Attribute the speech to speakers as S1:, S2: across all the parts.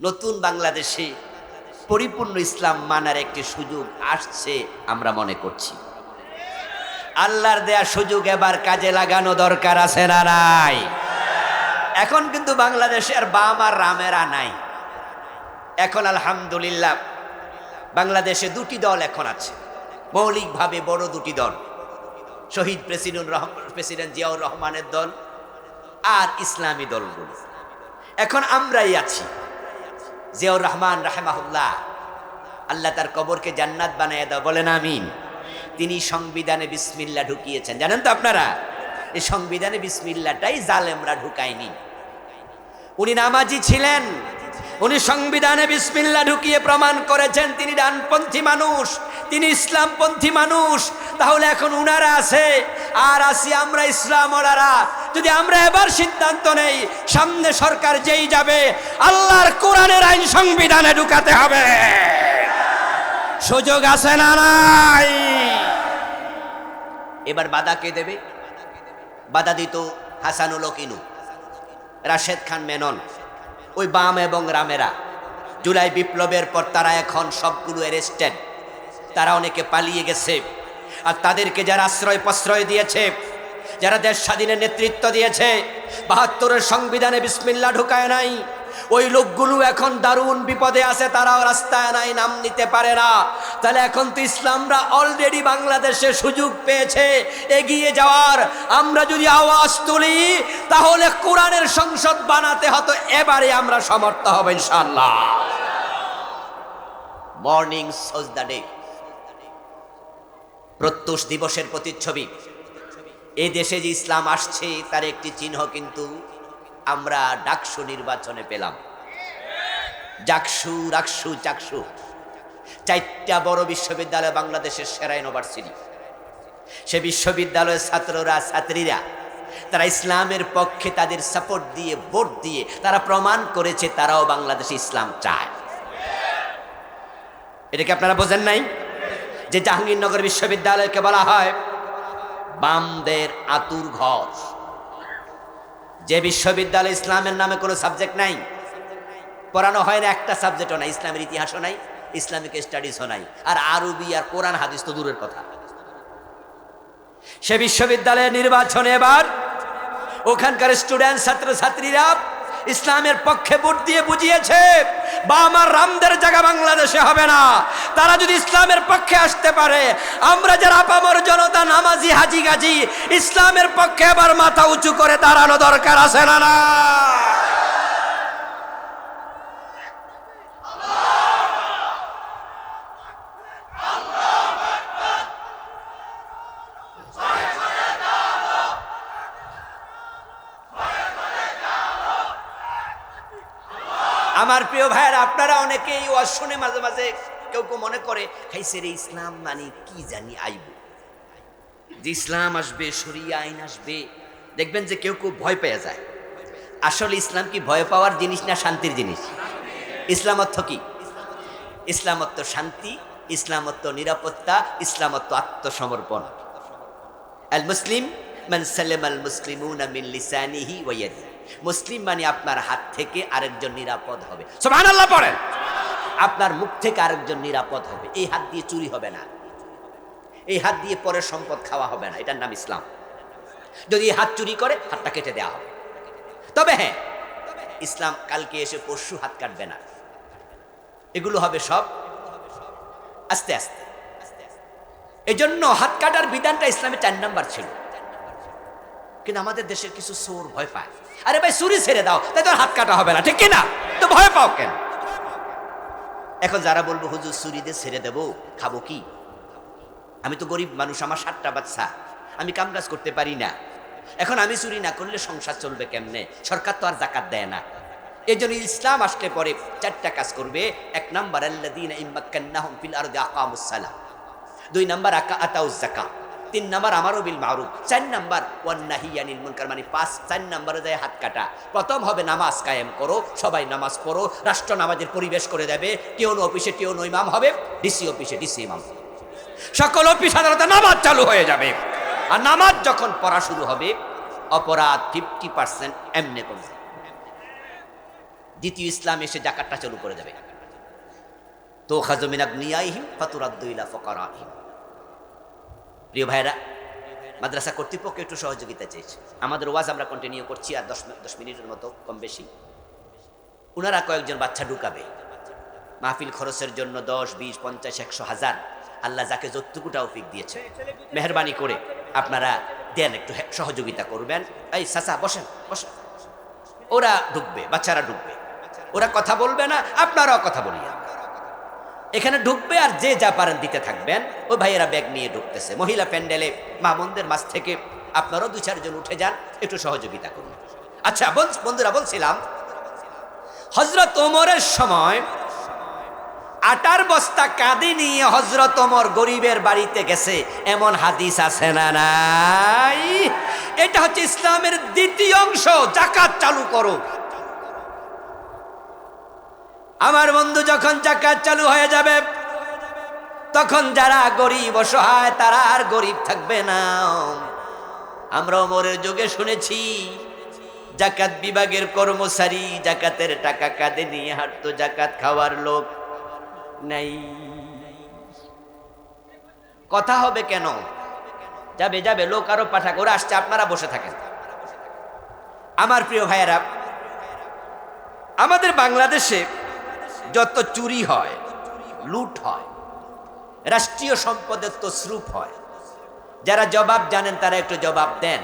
S1: নতুন বাংলাদেশে পরিপূর্ণ ইসলাম মানার একটি সুযোগ আসছে আমরা মনে করছি। আল্লাহর দেয়া সুযোগ এবার কাজে লাগানো দরকার আছে না নাই? এখন কিন্তু বাংলাদেশে আর বাম আর রামেরা নাই। এখন আলহামদুলিল্লাহ বাংলাদেশে দুটি দল এখন আছে, মৌলিকভাবে বড় দুটি দল, শহীদ প্রেসিডেন্ট জিয়াউর রহমানের দল আর ইসলামী দলগুলো। এখন আমরাই আছি। জিয়াউর রহমান রাহেমাহুল্লাহ, আল্লাহ তার কবরকে জান্নাত বানায় দাও, বলেন আমিন। তিনি সংবিধানে বিসমিল্লাহ ঢুকিয়েছেন, জানেন তো আপনারা? এই সংবিধানে বিসমিল্লাহটাই জালেমরা ঢুকায়নি। উনি নামাজি ছিলেন, উনি সংবিধানে বিসমিল্লাহ ঢুকিয়ে প্রমাণ করেছেন তিনি ডানপন্থী মানুষ, তিনি ইসলামপন্থী মানুষ। তাহলে এখন উনারা আছে আর আসি আমরা ইসলাম ওনারা। যদি আমরা এবার সিদ্ধান্ত নেই সামনে সরকার যেই যাবে আল্লাহর কোরআনের আইন সংবিধানে ঢুকাতে হবে, সুযোগ আছে না নাই? এবার বাধা কে দেবে? বাধা দিত হাসানুল ওকিনু, রাশেদ খান মেনন, ওই বাম এবং রামেরা। জুলাই বিপ্লবের পর তারা এখন সবগুলো অ্যারেস্টেড, তারা অনেকে পালিয়ে গেছে। আর তাদেরকে যারা আশ্রয় প্রশ্রয় দিয়েছে, যারা দেশ স্বাধীনের নেতৃত্ব দিয়েছে, ৭২-এর সংবিধানে বিসমিল্লাহ ঢুকায় নাই, ওই লোকগুলো এখন দারুণ বিপদে আছে, তারাও রাস্তায় নাই, নাম নিতে পারে না। তাহলে এখন তো ইসলামরা অলরেডি বাংলাদেশে সুযোগ পেয়েছে এগিয়ে যাওয়ার। আমরা যদি আওয়াজ তুলি তাহলে কোরআনের সংসদ বানাতে হতো, এবারে আমরা সমর্থ হব ইনশাআল্লাহ। মর্নিং সজদা ডে, প্রত্যুষ দিবসের প্রতিচ্ছবি। এই দেশে যে ইসলাম আসছে তার একটি চিহ্ন কিন্তু আমরা ডাকসু নির্বাচনে পেলাম। জাকসু, রাকসু, চাকসু, 4টা বড় বিশ্ববিদ্যালয়, বাংলাদেশের সেরা ইউনিভার্সিটি। সে বিশ্ববিদ্যালয়ের ছাত্ররা ছাত্রীরা তারা ইসলামের পক্ষে তাদের সাপোর্ট দিয়ে ভোট দিয়ে তারা প্রমাণ করেছে তারাও বাংলাদেশে ইসলাম চায়। এটাকে আপনারা বোঝেন নাই? যে জাহাঙ্গীরনগর বিশ্ববিদ্যালয়কে বলা হয় বামদের আতুর ঘর, যে বিশ্ববিদ্যালয় ইসলামের নামে কোনো সাবজেক্ট নাই, পড়ানো হয় না, একটা সাবজেক্টও নাই, ইসলামের ইতিহাসও নাই, ইসলামিক স্টাডিজও নাই, আর আরবি আর কোরআন হাদিস তো দূরের কথা। সে বিশ্ববিদ্যালয়ের নির্বাচনে এবার ওখানকার স্টুডেন্ট ছাত্রছাত্রীরা ইসলামের পক্ষে ভোট দিয়ে বুঝিয়েছে বাম আর রামদের জায়গা বাংলাদেশে হবে না। তারা যদি ইসলামের পক্ষে আসতে পারে, আমরা যারা আপামর জনতা নামাজি হাজি গাজি ইসলামের পক্ষে এবার মাথা উঁচু করে দাঁড়ানো দরকার আছে না না? আমার প্রিয় ভাইয়েরা, আপনারা অনেকেই ওয়াজ শুনে মাঝে মাঝে কেউ কেউ মনে করে খাইছে রে ইসলাম মানে কি জানি আইব, যে ইসলাম আসবে, শরিয়া আইন আসবে, দেখবেন যে কেউ কেউ ভয় পেয়ে যায়। আসলে ইসলাম কি ভয় পাওয়ার জিনিস না শান্তির জিনিস? ইসলাম অর্থ কি? ইসলাম অর্থ শান্তি, ইসলাম অর্থ নিরাপত্তা, ইসলাম অর্থ আত্মসমর্পণ। আল মুসলিম মান সালামাল মুসলিমুনা মিন লিসানিহি ওয়া ইয়াদিহি। মুসলিম মানে আপনার হাত থেকে আরেকজন নিরাপদ হবে। সুবহানাল্লাহ পড়েন। আপনার মুখ থেকে আরেকজন নিরাপদ হবে। এই হাত দিয়ে চুরি হবে না, এই হাত দিয়ে পরের সম্পদ খাওয়া হবে না, এটার নাম ইসলাম। যদি হাত চুরি করে হাতটা কেটে দেওয়া হবে। তবে হ্যাঁ, ইসলাম কালকে এসে পরশু হাত কাটবে না, এগুলো হবে সব আস্তে আস্তে। এই জন্য হাত কাটার বিধানটা ইসলামে 4 নাম্বার ছিল। কিন্তু আমাদের দেশের কিছু চোর ভয় পায়, আরে ভাই চুরি ছেড়ে দাও, তাই তোর হাত কাটা হবে না, ঠিক কিনা? তো ভয় পাও কেন? এখন যারা বলবো হুজুর চুরিদের ছেড়ে দেবো, খাবো কি? আমি তো গরিব মানুষ, আমার 7টা বাচ্চা, আমি কাম কাজ করতে পারি না। এখন আমি চুরি না করলে সংসার চলবে কেমনে? সরকার তো আর জাকাত দেয় না। এই জন্য ইসলাম আসলে পরে 4টা কাজ করবে। 1 নাম্বার আল্লাযীনা ইম্মাক্কান্নাহুম ফিল আরদি আকামুস সালাহ, 2 নাম্বার আতাউজ যাকাত, 3 নাম্বার আমারু বিল মারুফ, 4 নাম্বার ওয়ান নাহি আনিল মুনকার, মানে 4 নাম্বারে যায় হাত কাটা। প্রথম হবে নামাজ কায়েম করো, সবাই নামাজ পড়ো, রাষ্ট্র নামাজের পরিবেশ করে দেবে। কেউ অফিসে কেউ ইমাম হবে, ডিসি অফিসে ডিসি ইমাম, সকল অফিস আদালতে নামাজ চালু হয়ে যাবে। আর নামাজ যখন পড়া শুরু হবে, অপরাধ 50% এমনি কমবে। দ্বিতীয় ইসলাম এসে জাকাতটা চালু করে দেবে। তো খাজমিন আগনিয়াইহিম ফাতুরাদ্দু ইলা ফুকারাহিম। প্রিয় ভাইরা, মাদ্রাসা কর্তৃপক্ষ একটু সহযোগিতা চেয়েছে। আমাদের ওয়াজ আমরা কন্টিনিউ করছি, আর 10 মিনিটের মতো কম বেশি। ওনারা কয়েকজন বাচ্চা ঢুকাবে মাহফিল খরচের জন্য, 10, 20, 50, 100, 1000, আল্লাহ যাকে যতটুকু তৌফিক দিয়েছে মেহেরবানি করে আপনারা দেন, একটু সহযোগিতা করবেন। এই চাচা বসেন বসেন। ওরা ঢুকবে, বাচ্চারা ঢুকবে, ওরা কথা বলবে না, আপনারাও কথা বলিয়ে এখানে ঢুকবে, আর যে যা পারেন দিতে থাকবেন। ওই ভাইয়েরা ব্যাগ নিয়ে ঢুকতেছে মহিলা প্যান্ডেলে, মা বোনদের মাঝ থেকে আপনারাও 2-4 জন উঠে যান, একটু সহযোগিতা করুন। আচ্ছা বন্ধুরা, বলছিলাম হযরত ওমরের সময় আটার বস্তা কাঁধে নিয়ে হযরত ওমর গরিবের বাড়িতে গেছে, এমন হাদিস আছে না নাই? এটা হচ্ছে ইসলামের দ্বিতীয় অংশ, যাকাত চালু করো। আমার বন্ধু, যখন যাকাত চালু হয়ে যাবে তখন যারা গরিব অসহায় তারা আর গরিব থাকবে না। আমরা ওমরের যুগে শুনেছি যাকাত বিভাগের কর্মচারী যাকাতের টাকা কাঁধে নিয়ে হাঁটতো, যাকাত খাওয়ার লোক নাই। কথা হবে কেন? যাবে যাবে, লোক আরো পাঠাক, ওরা আসছে, আপনারা বসে থাকেন। আমার প্রিয় ভাইয়েরা, আমাদের বাংলাদেশে যত চুরি হয়, লুট হয়, রাষ্ট্রীয় সম্পদের তছরুপ হয়, যারা জবাব জানেন তারা একটু জবাব দেন।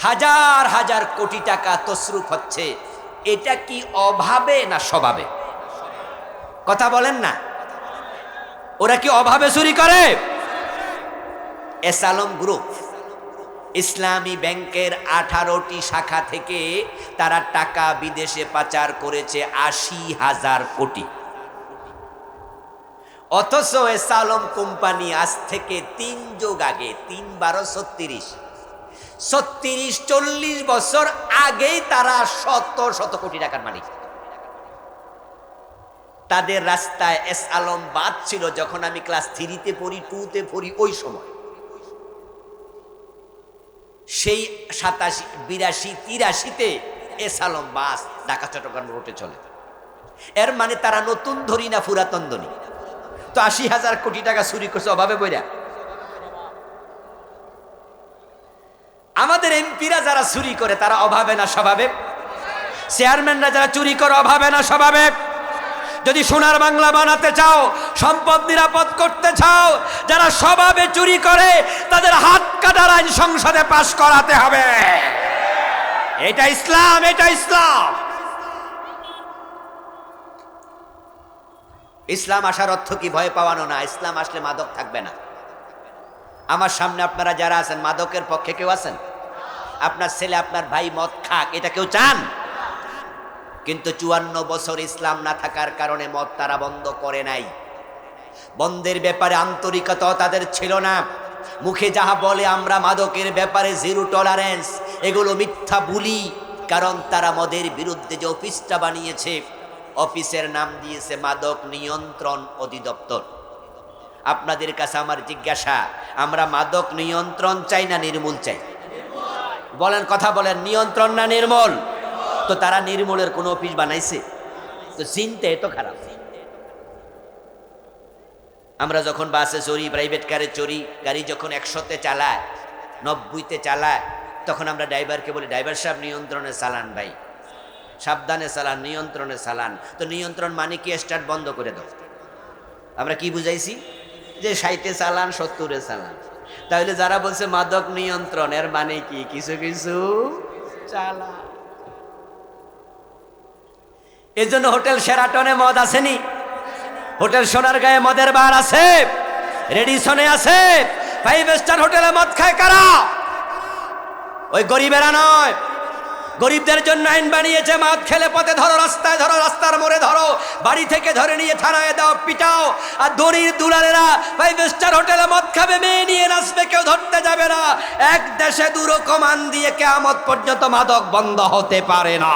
S1: হাজার হাজার কোটি টাকা তছরুপ হচ্ছে, এটা কি অভাবে না স্বভাবে? কথা বলেন না। ওরা কি অভাবে চুরি করে? এস আলম গ্রুপ ইসলামী ব্যাংকের 18টি শাখা থেকে তারা টাকা বিদেশে পাচার করেছে 80,000 কোটি। অথচ এস আলম কোম্পানি আজ থেকে 3 যুগ আগে, 3 12 36, 40 বছর আগেই তারা শত শত কোটি টাকার মালিক। তাদের রাস্তায় এস আলম বাদ ছিল যখন আমি ক্লাস 3-তে পড়ি, 2-তে পড়ি, ওই সময়। সেই 87, 82, 83-তে এস আলম বাস ঢাকা চট্টগ্রাম রুটে চলে। এর মানে তারা নতুন ধরি না পুরাতন ধনী। তো 80,000 কোটি টাকা চুরি করছে অভাবে বইরা। আমাদের এমপিরা যারা চুরি করে তারা অভাবে না স্বভাবে? চেয়ারম্যানরা যারা চুরি করে অভাবে না স্বভাবে? যদি সোনার বাংলা বানাতে চাও, সম্পদ নিরাপদ করতে চাও, যারা স্বভাবে চুরি করে তাদের হাত কাটার আইন সংসদে পাশ করাতে হবে। এটা ইসলাম, এটা ইসলাম। ইসলাম আসার অর্থ কি ভয় পাওয়ানো না। ইসলাম আসলে মাদক থাকবে না। আমার সামনে আপনারা যারা আছেন, মাদকের পক্ষে কেউ আছেন? আপনার ছেলে, আপনার ভাই মদ খাক, এটা কেউ চান? কিন্তু 54 বছর ইসলাম না থাকার কারণে মদ তারা বন্ধ করে নাই। বন্ধের ব্যাপারে আন্তরিকতা তাদের ছিল না। মুখে যাহা বলে আমরা মাদকের ব্যাপারে 0 টলারেন্স, এগুলো মিথ্যা বুলি। কারণ তারা মদের বিরুদ্ধে যে অফিসটা বানিয়েছে, অফিসের নাম দিয়েছে মাদক নিয়ন্ত্রণ অধিদপ্তর। আপনাদের কাছে আমার জিজ্ঞাসা, আমরা মাদক নিয়ন্ত্রণ চাই না নির্মূল চাই? বলেন, কথা বলেন, নিয়ন্ত্রণ না নির্মূল? তো তারা নির্মূলের কোন অফিস বানাইছে? তো চিন্তা এত খারাপ। আমরা যখন বাসে চড়ি, প্রাইভেট কারে চড়ি, গাড়ি যখন 100-তে চালায়, 90-তে চালায়, তখন আমরা ড্রাইভারকে বলি, ড্রাইভার সাহেব নিয়ন্ত্রণে চালান ভাই, সাবধানে চালান, নিয়ন্ত্রণে চালান। তো নিয়ন্ত্রণ মানে কি? স্টার্ট বন্ধ করে দাও। আমরা কি বুঝাইছি? যে 60-এ চালান, 70-এ চালান। তাহলে যারা বলছে মাদক নিয়ন্ত্রণ, এর মানে কি? কিছু কিছু চালা। এই জন্য হোটেল শেরাটনে মদ আসেনি, হোটেল সোনারগাঁয়ে মদের বার আছে, রেডিসনে আছে, 5 স্টার হোটেলে মদ খায় কারা? ওই গরিবেরা নয়। গরিবদের জন্য আইন বানিয়েছে, মদ খেলে পথে ধরো, রাস্তায় ধরো, রাস্তার মোড়ে ধরো, বাড়ি থেকে ধরে নিয়ে থানায় দাও, পিটাও। আর দড়ির দুলারেরা 5 স্টার হোটেলে মদ খাবে, মেয়ে নিয়ে নাচবে, কেউ ধরতে যাবে না। এক দেশে দুরো কমান দিয়ে কিয়ামত পর্যন্ত মাদক বন্ধ হতে পারে না।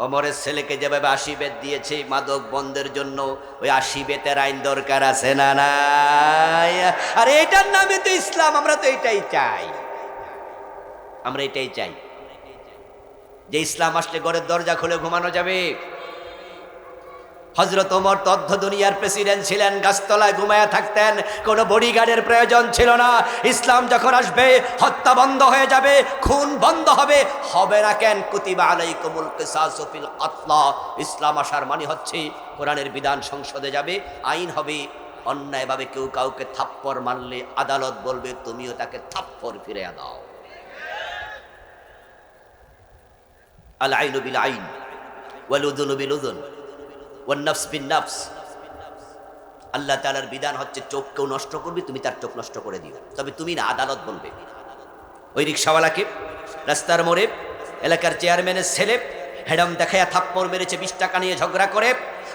S1: ওমরের ছেলেকে যেভাবে 80 বেত দিয়েছে মাদক বন্ধের জন্য, ওই 80 বেতের আইন দরকার আছে না নাই? আর এটার নামে তো ইসলাম। আমরা তো এটাই চাই, আমরা এটাই চাই। যে ইসলাম আসলে ঘরের দরজা খুলে ঘুমানো যাবে। হযরত ওমর তদ্ধ দুনিয়ার প্রেসিডেন্ট ছিলেন, গাছতলায় ঘুমায়া থাকতেন, কোনো বডিগার্ডের প্রয়োজন ছিল না। ইসলাম যখন আসবে হত্যা বন্ধ হয়ে যাবে, খুন বন্ধ হবে। হবে না কেন? কুতিবা আলাইকুমুল কিসাসু ফিল কতলা। ইসলাম আসার মানে হচ্ছে কোরআনের বিধান সংসদে যাবে, আইন হবে। অন্যায়ভাবে কেউ কাউকে থাপ্পড় মারলে আদালত বলবে তুমিও তাকে থাপ্পড় ফিরে দাও। আল আইনু বিল আইন ওয়াল উযুনু বিল উযুন ওয়ান নাফস বিন নাফস। আল্লাহ তাআলার বিধান হচ্ছে চোখ কেউ নষ্ট করবি, তুমি তার চোখ নষ্ট করে দিও, তবে তুমি না, আদালত বলবে। ওই রিক্সাওয়ালাকে রাস্তার মোড়ে এলাকার চেয়ারম্যানের ছেলে হেডম দেখাইয়া থাপ্পড় মেরেছে, 20 টাকা নিয়ে ঝগড়া করে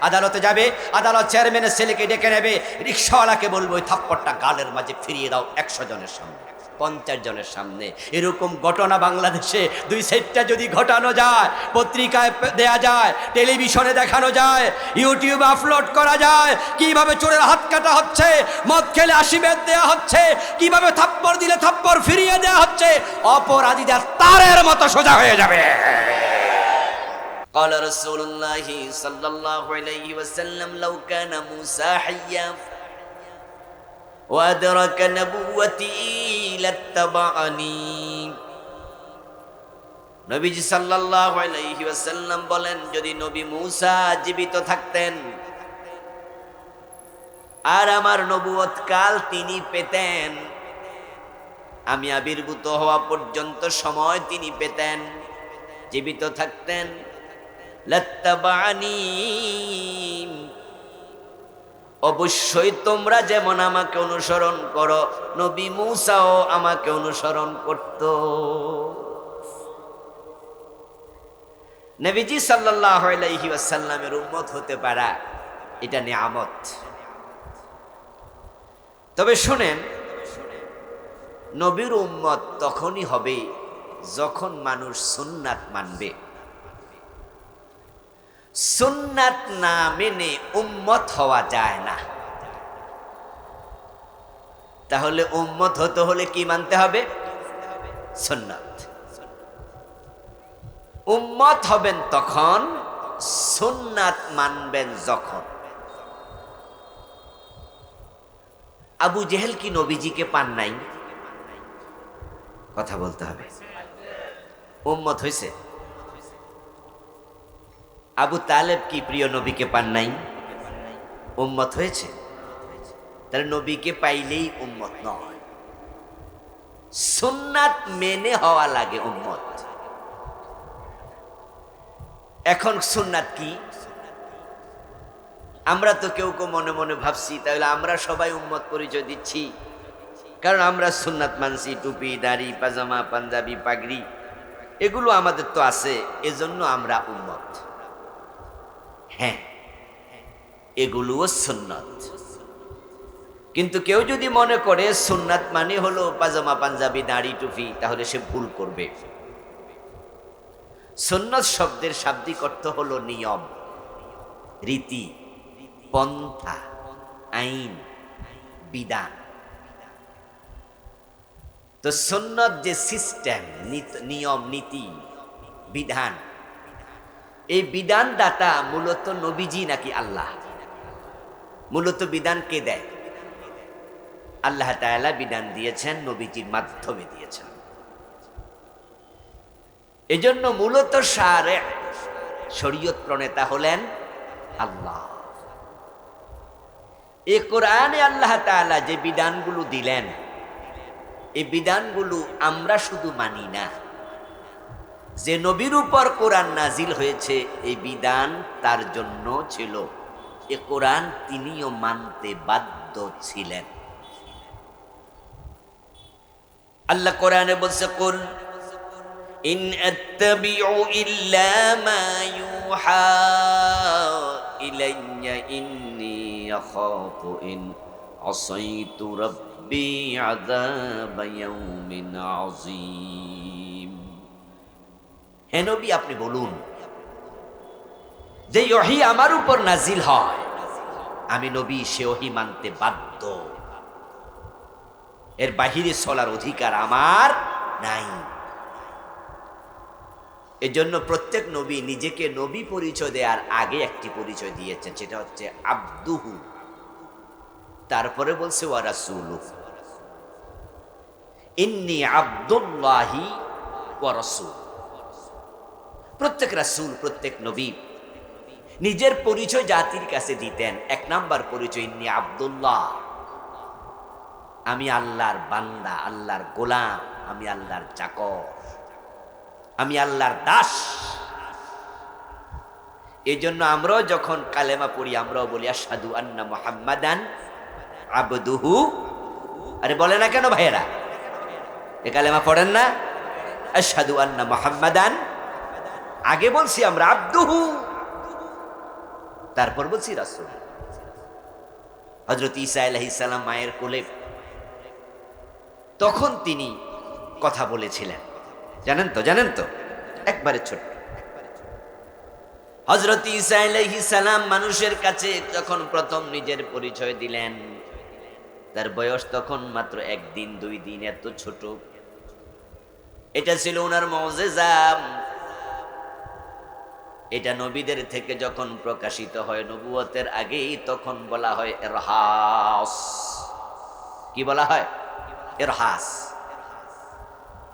S1: আদালতে যাবে। আদালত চেয়ারম্যানের ছেলেকে ডেকে নেবে, রিক্সাওয়ালাকে বলবো ওই থাপ্পড়টা গালের মাঝে ফিরিয়ে দাও 100 জনের সামনে, 50 জনের সামনে। এরকম ঘটনা বাংলাদেশে 2 সাইডটা যদি ঘটানো যায়, পত্রিকায় দেয়া যায়, টেলিভিশনে দেখানো যায়, ইউটিউবে আপলোড করা যায়, কিভাবে চোরের হাত কাটা হচ্ছে, মদ খেলে 80 বেদ দেয়া হচ্ছে, কিভাবে থাপ্পড় দিলে থাপ্পড় ফিরিয়ে দেয়া হচ্ছে, অপরাধীরা তারের মতো সোজা হয়ে যাবে। قال رسول الله صلى الله عليه وسلم لو كان موسى حيا وأدرك نبوتي لاتبعني। নবীজি সাল্লাল্লাহু আলাইহি ওয়াসাল্লাম বলেন, যদি নবী মুসা জীবিত থাকতেন আর আমার নবুয়ত কাল তিনি পেতেন, আমি আবির্ভূত হওয়া পর্যন্ত সময় তিনি পেতেন, জীবিত থাকতেন, লাত্তাবানি, অবশ্যই তোমরা যেমন আমাকে অনুসরণ করো, নবী মূসাও আমাকে অনুসরণ করত। নবীজি সাল্লাল্লাহু আলাইহি ওয়াসাল্লামের উম্মত হতে পারা এটা নিয়ামত। তবে শুনেন, নবীর উম্মত তখনই হবে যখন মানুষ সুন্নাত মানবে। সুন্নাত না মেনে উম্মত হওয়া যায় না। তাহলে উম্মত হতে হলে কি মানতে হবে? সুন্নাত। উম্মত হবেন তখন, সুন্নাত মানবেন যখন। আবু জেহেল কি নবীজিকে পান নাই? কথা বলতে হবে। উম্মত হয়েছে। আবু তালেব কি প্রিয় নবীকে পান নাই? উম্মত হয়েছে। তাহলে নবীকে পাইলেই উম্মত নয়, সুন্নাত মেনে হওয়া লাগে উম্মত। এখন সুন্নাত কি? আমরা তো কেউ কেউ মনে মনে ভাবছি তাহলে আমরা সবাই উম্মত পরিচয় দিচ্ছি, কারণ আমরা সুন্নাত মানছি, টুপি, দাড়ি, পাজামা, পাঞ্জাবি, পাগড়ি এগুলো আমাদের তো আছে, এজন্য আমরা উম্মত। হ্যাঁ, এগুলোও সুন্নাত। কিন্তু কেউ যদি মনে করে সুন্নাত মানে হলো পাজামা, পাঞ্জাবি, দাড়ি, টুপি, তাহলে সে ভুল করবে। সুন্নাত শব্দের শাব্দিক অর্থ হলো নিয়ম, রীতি, পন্থা, আইন, বিধান। তো সুন্নাত যে সিস্টেম, নিয়ম, নীতি, বিধান, এই বিধানদাতা মূলত নবীজি নাকি আল্লাহ? মূলত বিধান কে দেয়? আল্লাহ তাআলা বিধান দিয়েছেন, নবীজির মাধ্যমে দিয়েছেন। এজন্য মূলত শারে', শরীয়ত প্রণেতা হলেন আল্লাহ। এই কোরআনে আল্লাহ তাআলা যে বিধানগুলো দিলেন, এই বিধানগুলো আমরা শুধু মানি না, যে নবীর উপর কোরআন নাজিল হয়েছে এই বিধান তার জন্য ছিল, এ কোরআন তিনিও মানতে বাধ্য ছিলেন। আল্লাহ কোরআনে বলছে, কুল ইন আত্তাবিউ ইল্লা মা ইউহা ইলাইয়া ইন্নী আখাফু ইন আসাইতু রাব্বি আযাব ইয়াউমিন আযীম। হে নবী, আপনি বলুন যে ওহী আমার উপর নাজিল হয়, আমি নবী সে ওহী মানতে বাধ্য, এর বাহিরে চলার অধিকার আমার নাই। এজন্য প্রত্যেক নবী নিজেকে নবী পরিচয় দেওয়ার আগে একটি পরিচয় দিয়েছেন, সেটা হচ্ছে আব্দুহু। তারপরে বলছে ওয়া রাসূলুহু, ইন্নী আব্দুল্লাহি ওয়া রাসূল। প্রত্যেক রাসূল, প্রত্যেক নবী নিজের পরিচয় জাতির কাছে দিতেন। এক নাম্বার পরিচয় ইন্নী আব্দুল্লাহ, আমি আল্লাহর বান্দা, আল্লাহর গোলাম, আমি আল্লাহর চাকর, আমি আল্লাহর দাস। এই জন্য আমরাও যখন কালেমা পড়ি আমরাও বলি আশহাদু আন্না মুহাম্মাদান আবদুহু। আরে বলে না কেন ভাইয়েরা? এ কালেমা পড়েন না? আশহাদু আন্না মুহাম্মাদান, আগে বলছি আমরা আবদুহু, তারপর বলছি রাসূল। হযরত ঈসা আলাইহিস সালাম মায়ের কোলে তখন তিনি কথা বলেছিলেন, জানেন তো একবারে ছোট। হযরত ঈসা আলাইহিস সালাম মানুষের কাছে যখন প্রথম নিজের পরিচয় দিলেন, তার বয়স তখন মাত্র 1 দিন 2 দিন, এত ছোট। এটা ছিল ওনার মুজিজা। এটা নবীদের থেকে যখন প্রকাশিত হয় নবুয়তের আগেই, তখন বলা হয় ইরহাস। কি বলা হয়? ইরহাস।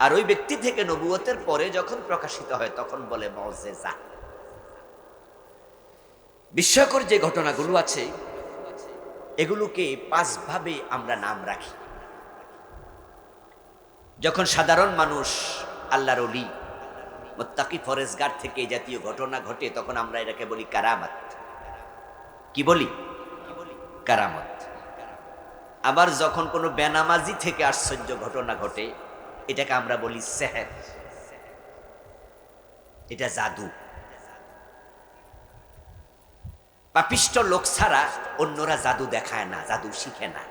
S1: আর ওই ব্যক্তি থেকে নবুয়তের পরে যখন প্রকাশিত হয় তখন বলে মুজিজা। বিস্ময়কর যে ঘটনাগুলো আছে এগুলোকে 5 ভাবে আমরা নাম রাখি। যখন সাধারণ মানুষ, আল্লাহর ওলি, মুত্তাকি, ফরেজগার থেকে এই জাতীয় ঘটনা ঘটে তখন আমরা এটাকে বলি কারামাত। কি বলি? কারামাত। আবার যখন কোনো বেনামাজি থেকে আশ্চর্য ঘটনা ঘটে এটাকে আমরা বলি সেহের, এটা জাদু। পাপিষ্ঠ লোক ছাড়া অন্যরা জাদু দেখায় না, জাদু শিখে না।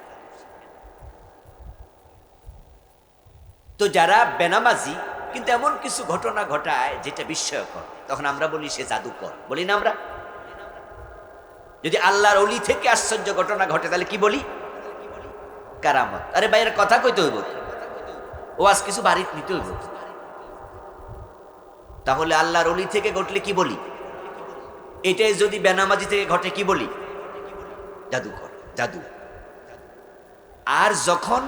S1: তো যারা বেনামাজি কিন্তু এমন কিছু ঘটনা ঘটায় যেটা বিস্ময়কর, তখন আমরা বলি সে জাদুকর, বলি না আমরা? যদি আল্লাহর ওলি থেকে আশ্চর্য ঘটনা ঘটে তাহলে কি বলি? কারামত। আরে ভাইয়ের কথা কইতে হইব, ও আজ কিছু বাড়ি নিতে হইব। তাহলে আল্লাহর ওলি থেকে ঘটলে কি বলি? এটাই যদি বেনামাজি থেকে ঘটে কি বলি? জাদুকর, জাদু। আর যখন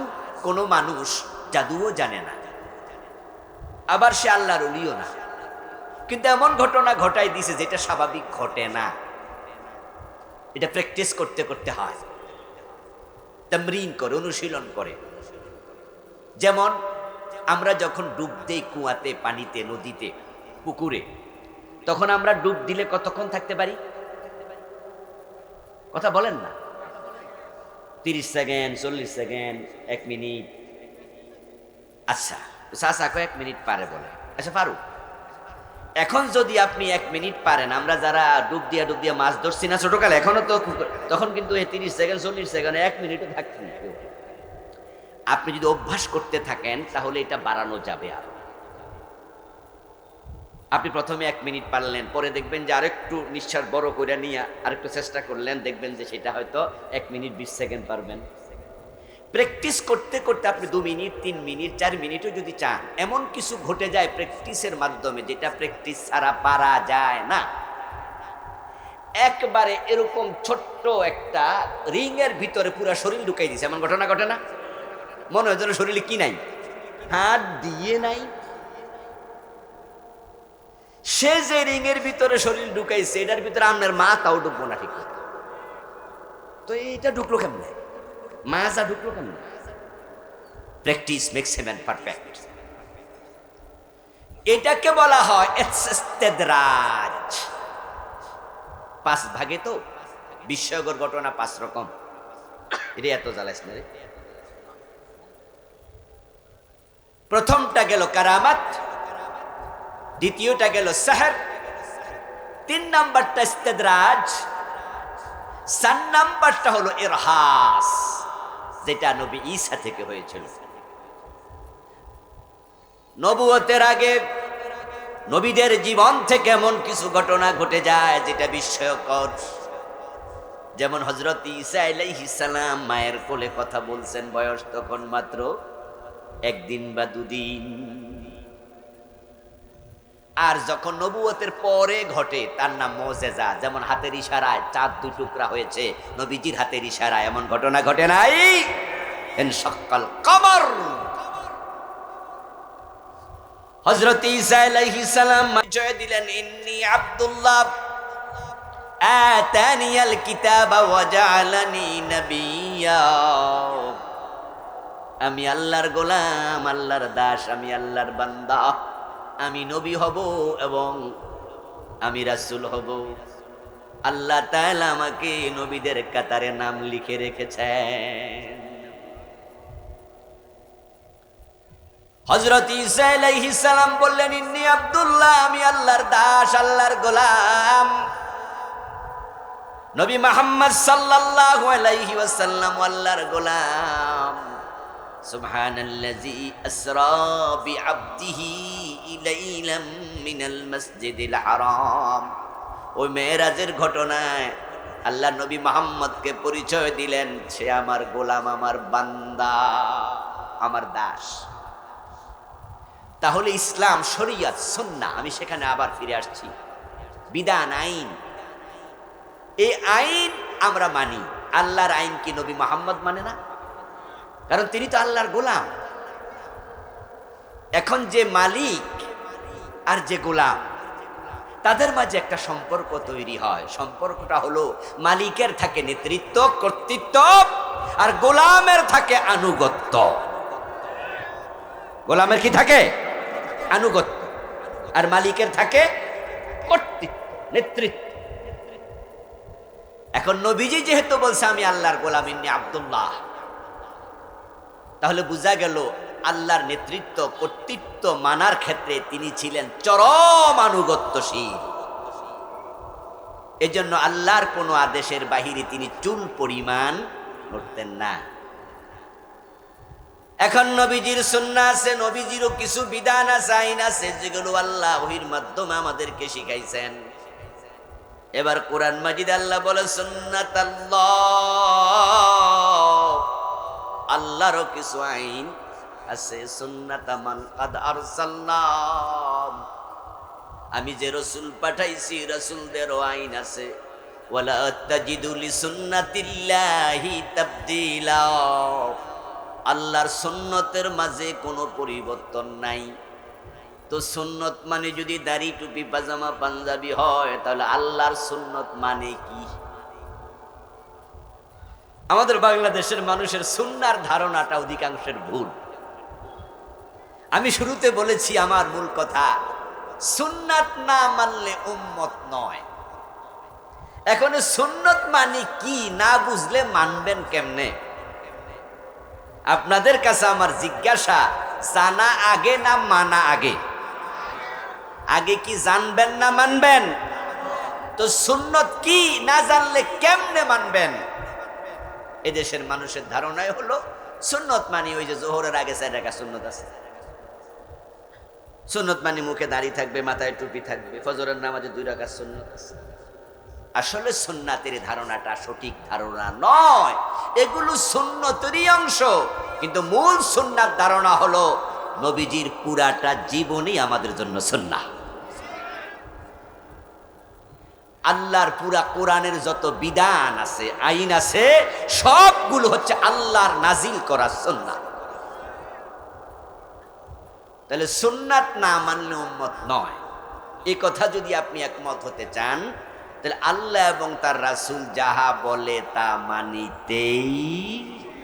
S1: কোনো মানুষ জাদুও জানে না, আবার সে আল্লাহর ওলিও না, কিন্তু এমন ঘটনা ঘটাই দিছে যেটা স্বাভাবিক ঘটে না, এটা প্র্যাকটিস করতে করতে হয়, তামরিন করে, অনুশীলন করে। যেমন আমরা যখন ডুব দেই কুয়াতে, পানিতে, নদীতে, পুকুরে, তখন আমরা ডুব দিলে কতক্ষণ থাকতে পারি? কথা বলেন না। 30 সেকেন্ড, 40 সেকেন্ড, 1 মিনিট। আচ্ছা চাচা 1 মিনিট পারে বলে, আচ্ছা পারু। এখন যদি আপনি 1 মিনিট পারেন, আমরা যারা ডুব দিয়া মাছ ধরছি না ছোটকালে, এখনো তো, তখন কিন্তু 30 সেকেন্ড 40 সেকেন্ড 1 মিনিটও থাকতেন। আপনি যদি অভ্যাস করতে থাকেন তাহলে এটা বাড়ানো যাবে। আর আপনি প্রথমে 1 মিনিট পারলেন, পরে দেখবেন যে আরেকটু নিঃশ্বাস বড় করে নিয়ে আরেকটু চেষ্টা করলেন, দেখবেন যে সেটা হয়তো 1 মিনিট 20 সেকেন্ড পারবেন। প্র্যাকটিস করতে করতে আপনি 2 মিনিট, 3 মিনিট, 4 মিনিটও যদি চান, এমন কিছু ঘটে যায় প্র্যাকটিসের মাধ্যমে যেটা প্র্যাকটিস ছাড়া পারা যায় না। একবারে এরকম ছোট্ট একটা রিং এর ভিতরে পুরো শরীর ঢুকাই দিছে, এমন ঘটনা ঘটে না? মনে হয় যেন শরীরে কি নাই, হাত দিয়ে নাই। সে যে রিং এর ভিতরে শরীর ঢুকাইছে এটার ভিতরে আপনার মাথাও ঢুকবো না ঠিক মতো। তো এটা ঢুকলো কেমনে? মাজা ঢুকলো কেমনে? Practice makes a man perfect. এটাকে বলা হয় ইস্তেদরাজ। 5 ভাগে তো বিস্ময়কর ঘটনা 5 রকম। এটা এত জ্বালাইস না রে। প্রথমটা গেল কারামাত, দ্বিতীয়টা গেল সেহর, 3 নাম্বারটা ইস্তেদরাজ, 4 নাম্বারটা হলো ইরহাস, যেটা নবী ঈসা থেকে হয়েছিল। নবুয়তের আগে নবীদের জীবন থেকে এমন কিছু ঘটনা ঘটে যায় যেটা বিস্ময়কর। যেমন হযরত ঈসা আলাইহিস সালাম মায়ের কোলে কথা বলছেন, বয়স তখন মাত্র 1 দিন বা 2 দিন। আর যখন নবুয়তের পরে ঘটে তার নাম মুজিজা। যেমন হাতের ইশারায় চাঁদ দুই টুকরা হয়েছে নবীজির হাতের ইশারায়, এমন ঘটনা ঘটে নাই? ইনশাক্কাল কমর। হযরত ঈসা আলাইহিস সালাম পরিচয় দিলেন, ইন্নী আব্দুল্লাহ আতানিয়াল কিতাবা ওয়া জাআলানি নাবিয়্যা। আমি আল্লাহর গোলাম, আল্লাহর দাস, আমি আল্লাহর বান্দা, আমি নবী হব এবং আমি রাসূল হব। আল্লাহ তাআলা আমাকে নবীদের কাতারে নাম লিখে রেখেছেন। হযরত ঈসা আলাইহিস সালাম বললেন, ইন্নী আব্দুল্লাহ, আমি আল্লাহর দাস, আল্লাহর গোলাম। নবী মুহাম্মদ সাল্লাল্লাহু আলাইহি ওয়াসাল্লাম আল্লাহর গোলাম। সুবহানাল্লাযী আসরা বিআবদিহি ইলাইলাম মিনাল মাসজিদিল হারাম। ওই মেরাজের ঘটনায় আল্লাহ নবী মুহাম্মদকে পরিচয় দিলেন, সে আমার গোলাম, আমার বান্দা, আমার দাস। তাহলে ইসলাম, শরীয়ত, সুন্নাহ, আমি সেখানে আবার ফিরে আসছি। বিধান, আইন, এই আইন আমরা মানি। আল্লাহর আইন কি নবী মুহাম্মদ মানে না? কারণ তিনি তো আল্লাহর গোলাম। এখন যে মালিক আর যে গোলাম, তাদের মাঝে একটা সম্পর্ক তৈরি হয়। সম্পর্কটা হলো মালিকের থাকে নেতৃত্ব, কর্তৃত্ব, আর গোলামের থাকে আনুগত্য। গোলামের কি থাকে? আনুগত্য। আর মালিকের থাকে কর্তৃত্ব, নেতৃত্ব। এখন নবীজি যেহেতু বলছে আমি আল্লাহর গোলাম, ইন্নী আব্দুল্লাহ, তাহলে বোঝা গেল আল্লাহর নেতৃত্ব, কর্তৃত্ব মানার ক্ষেত্রে তিনি ছিলেন চরম আনুগত্যশীল। এজন্য আল্লাহর কোনো আদেশের বাহিরে তিনি চুল পরিমাণ করতেন না। এখন নবীজির সুন্নাহ আছে, নবীজিরও কিছু বিধান আছে, আইন আছে, যেগুলো আল্লাহ ওহীর মাধ্যমে আমাদেরকে শিখাইছেন। এবার কোরআন মাজিদ আল্লাহ বলে, সুন্নাতাল্লাহ, আল্লাহরও কিছু আইন আছে। সুন্নাতা মান কাদ আরসালনাম, আমি যে রাসূল পাঠাইছি রাসূলদেরও আইন আছে। ওয়ালা তাজিদু লিসুন্নাতিল্লাহি তাবদীলা, আল্লাহর সুন্নতের মাঝে কোনো পরিবর্তন নাই। তো সুন্নত মানে যদি দাড়ি, টুপি, পাজামা, পাঞ্জাবি হয়, তাহলে আল্লাহর সুন্নত মানে কি? আমাদের বাংলাদেশের মানুষের সুন্নাহর ধারণাটা অধিকাংশের ভুল। আমি শুরুতে বলেছি আমার মূল কথা, সুন্নাত না মানলে উম্মত নয়। এখন সুন্নত মানে কি না বুঝলে মানবেন কেমনে? আপনাদের কাছে আমার জিজ্ঞাসা, জানা আগে না মানা আগে? আগে কি জানবেন না মানবেন? তো সুন্নত কি না জানলে কেমনে মানবেন? এদেশের মানুষের ধারণাই হলো সুন্নত মানে ওই যে জোহরের আগে 4 রাকাত সুন্নত আছে। সুন্নত মানে মুখে দাড়ি থাকবে, মাথায় টুপি থাকবে, ফজরের নামাজে 2 রাকাত সুন্নত আছে। আসলে সুন্নাতের ধারণাটা সঠিক ধারণা নয়, এগুলো সুন্নতেরই অংশ। কিন্তু মূল সুন্নাত ধারণা হলো নবীজির পুরাটা জীবনই আমাদের জন্য সুন্নাহ। আল্লাহর পুরা কোরআনের যত বিধান আছে, আইন আছে, সবগুলো হচ্ছে আল্লাহর নাজিল করা সুন্নাত। তাহলে সুন্নাত না মানলে উম্মত নয়, এই কথা যদি আপনি একমত হতে চান, তাহলে আল্লাহ এবং তার রাসূল যাহা বলে তা মানিতেই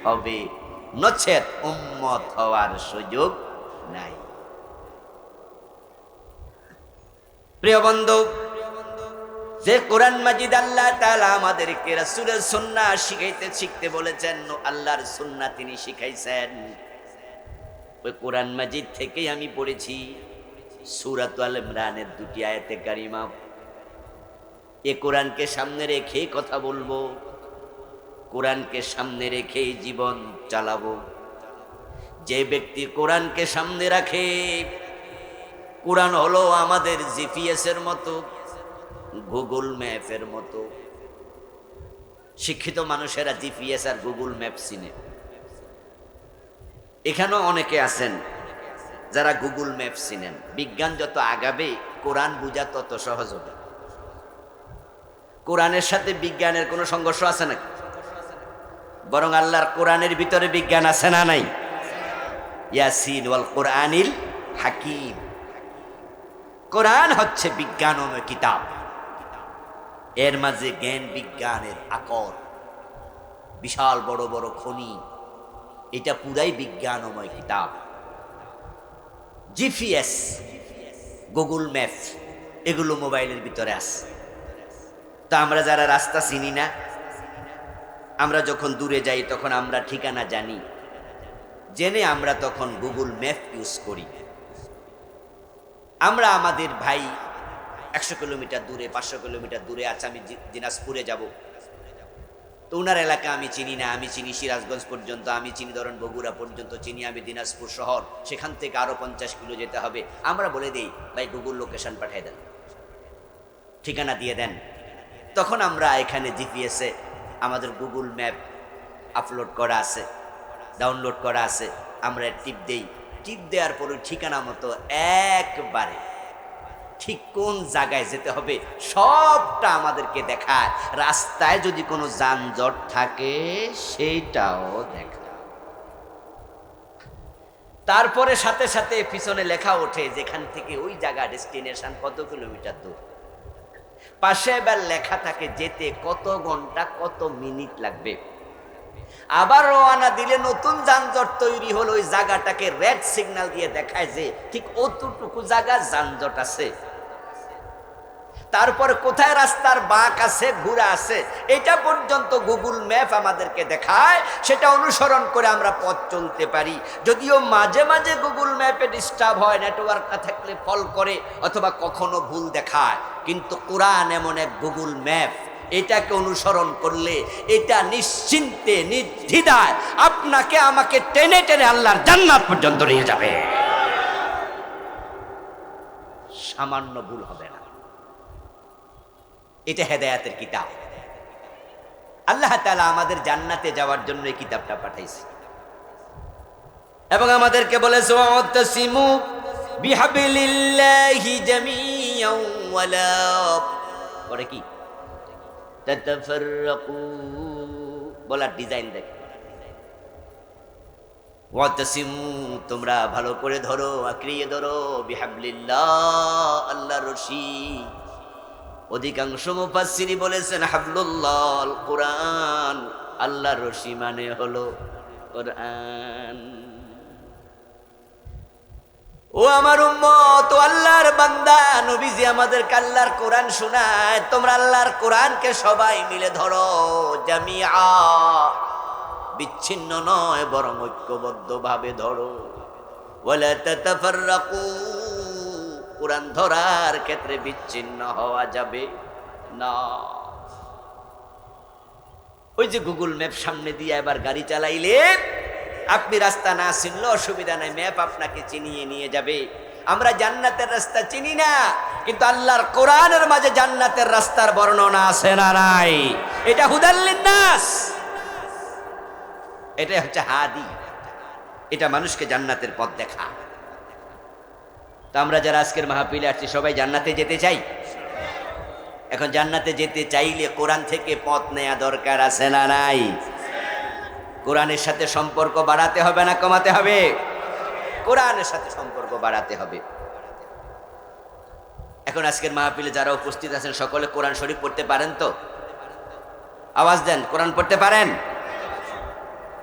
S1: হবে, নচেত উম্মত হওয়ার সুযোগ নাই। প্রিয় বন্ধু, যে কোরআন মাজিদ আল্লাহ তাআলা আমাদেরকে রাসূলের সুন্নাহ শিখতে বলেছেন, আল্লাহর সুন্নাহ তিনি শিখাইছেন, ওই কোরআন মাজিদ থেকেই আমি পড়েছি সূরাত আল ইমরানের 2টি আয়াতে কারিমা। এ কোরআনকে সামনে রেখে কথা বলবো, কোরআনকে সামনে রেখে জীবন চালাবো। যে ব্যক্তি কোরআনকে সামনে রাখে, কোরআন হলো আমাদের জিপিএস এর মতো, গুগল ম্যাপের মতো। শিক্ষিত মানুষেরা জিপিএস আর গুগল ম্যাপ চিনে। এখানেও অনেকে আছেন যারা গুগল ম্যাপ চিনেন। বিজ্ঞান যত আগাবে কোরআন বুঝা তত সহজ হবে। কোরআনের সাথে বিজ্ঞানের কোনো সংঘর্ষ আছে নাকি? বরং আল্লাহর কোরআনের ভিতরে বিজ্ঞান আছে না নাই? ইয়াসিন ওয়াল কোরআনিল হাকিম, কোরআন হচ্ছে বিজ্ঞানময় কিতাব। এর মাঝে জ্ঞান বিজ্ঞানের আকর, বিশাল বড় বড় খনি, এটা পুরাই বিজ্ঞানময় কিতাব। জিপিএস, গুগল ম্যাপ, এগুলো মোবাইলের ভিতরে আছে। তা আমরা যারা রাস্তা চিনি না, আমরা যখন দূরে যাই তখন আমরা ঠিকানা জানি, জেনে আমরা তখন গুগল ম্যাপ ইউজ করি। আমরা আমাদের ভাই 100 কিলোমিটার দূরে, 500 কিলোমিটার দূরে আছে, আমি দিনাজপুরে যাব, তো ওনার এলাকা আমি চিনি না, আমি চিনি সিরাজগঞ্জ পর্যন্ত, আমি চিনি ধরেন বগুড়া পর্যন্ত চিনি, আমি দিনাজপুর শহর, সেখান থেকে আরো 50 কিলো যেতে হবে। আমরা বলে দেই ভাই গুগল লোকেশন পাঠিয়ে দেন, ঠিকানা দিয়ে দেন। তখন আমরা এখানে জিপিএসে আমাদের গুগল ম্যাপ আপলোড করা আছে, ডাউনলোড করা আছে, আমরা টিপ দেই। টিপ দেওয়ার পরে ঠিকানা মতো একবারে ঠিক কোন জায়গায় যেতে হবে সবটা আমাদেরকে দেখায়। রাস্তায় যদি কোনো যানজট থাকে সেইটাও দেখায়। তারপরে সাথে সাথে পিছনে লেখা ওঠে যেখান থেকে ওই জায়গা ডেস্টিনেশন কত কিলোমিটার দূর। পাশে এবার লেখা থাকে যেতে কত ঘন্টা কত মিনিট লাগবে। আবার রওনা দিলে নতুন যানজট তৈরি হলো, ওই জায়গাটাকে রেড সিগন্যাল দিয়ে দেখায় যে ঠিক অতটুকু জায়গা যানজট আছে। তারপরে কোথায় রাস্তার বাঁক আছে, ঘুরা আছে, এটা পর্যন্ত গুগল ম্যাপ আমাদেরকে দেখায়। সেটা অনুসরণ করে আমরা পথ চলতে পারি। যদিও মাঝে মাঝে গুগল ম্যাপে ডিস্টার্ব হয়, নেটওয়ার্ক না থাকলে ফল করে অথবা কখনো ভুল দেখায়, কিন্তু কোরআন এমন এক গুগল ম্যাপ, এটাকে অনুসরণ করলে এটা নিশ্চিন্তে নির্দ্বিধায় আপনাকে আমাকে টেনে টেনে আল্লাহর জান্নাত পর্যন্ত নিয়ে যাবে। সামান্য ভুল হবে না। এটা হেদায়েতের কিতাব। আল্লাহ তাআলা আমাদের জান্নাতে যাওয়ার জন্য এই কিতাবটা পাঠাইছে এবং আমাদেরকে বলেছে ওয়াতাসিমু বিহাবলিল্লাহি জামিআন ওয়ালা পরে কি তাতাফাররাকু, বলার ডিজাইন দেখে। ওয়াতাসিমু, তোমরা ভালো করে ধরো, আঁকড়িয়ে ধরো, বিহাবলিল্লাহ, আল্লাহর রশি। অধিকাংশ মুফাসসিরি বলেছেন হাবলুল্লাহ কোরআন, আল্লাহর রশি মানে হলো কোরআন। ও আমার উম্মত, ও আল্লাহর বান্দা, নবীজি আমাদেরকে আল্লাহর কোরআন শোনায়, তোমরা আল্লাহর কোরআনকে সবাই মিলে ধরো, জামিআ, বিচ্ছিন্ন নয় বরং ঐক্যবদ্ধভাবে ধরো। ওয়ালা তাতাফাররাকু, কোরআন ধরার ক্ষেত্রে বিচ্ছিন্ন হওয়া যাবে না। ওই যে গুগল ম্যাপ সামনে দিয়ে এবার গাড়ি চালাইলে আপনি রাস্তা না চিনলে অসুবিধা নাই, ম্যাপ আপনাকে চিনিয়ে নিয়ে যাবে। আমরা জান্নাতের রাস্তা চিনি না, কিন্তু আল্লাহর কোরআনের মাঝে জান্নাতের রাস্তার বর্ণনা আছে না নাই? এটা হুদাল লিন্নাস, এটা হচ্ছে হাদি, এটা মানুষকে জান্নাতের পথ দেখা। তো আমরা যারা আজকের মাহফিলে আসছি সবাই জান্নাতে যেতে চাই। এখন জান্নাতে যেতে চাইলে কোরআন থেকে পথ নেওয়া দরকার আছে না নাই? কোরআনের সাথে সম্পর্ক বাড়াতে হবে না কমাতে হবে? কোরআনের সাথে সম্পর্ক বাড়াতে হবে। এখন আজকের মাহফিলে যারা উপস্থিত আছেন সকলে কোরআন শরীফ পড়তে পারেন তো? আওয়াজ দেন, কোরআন পড়তে পারেন?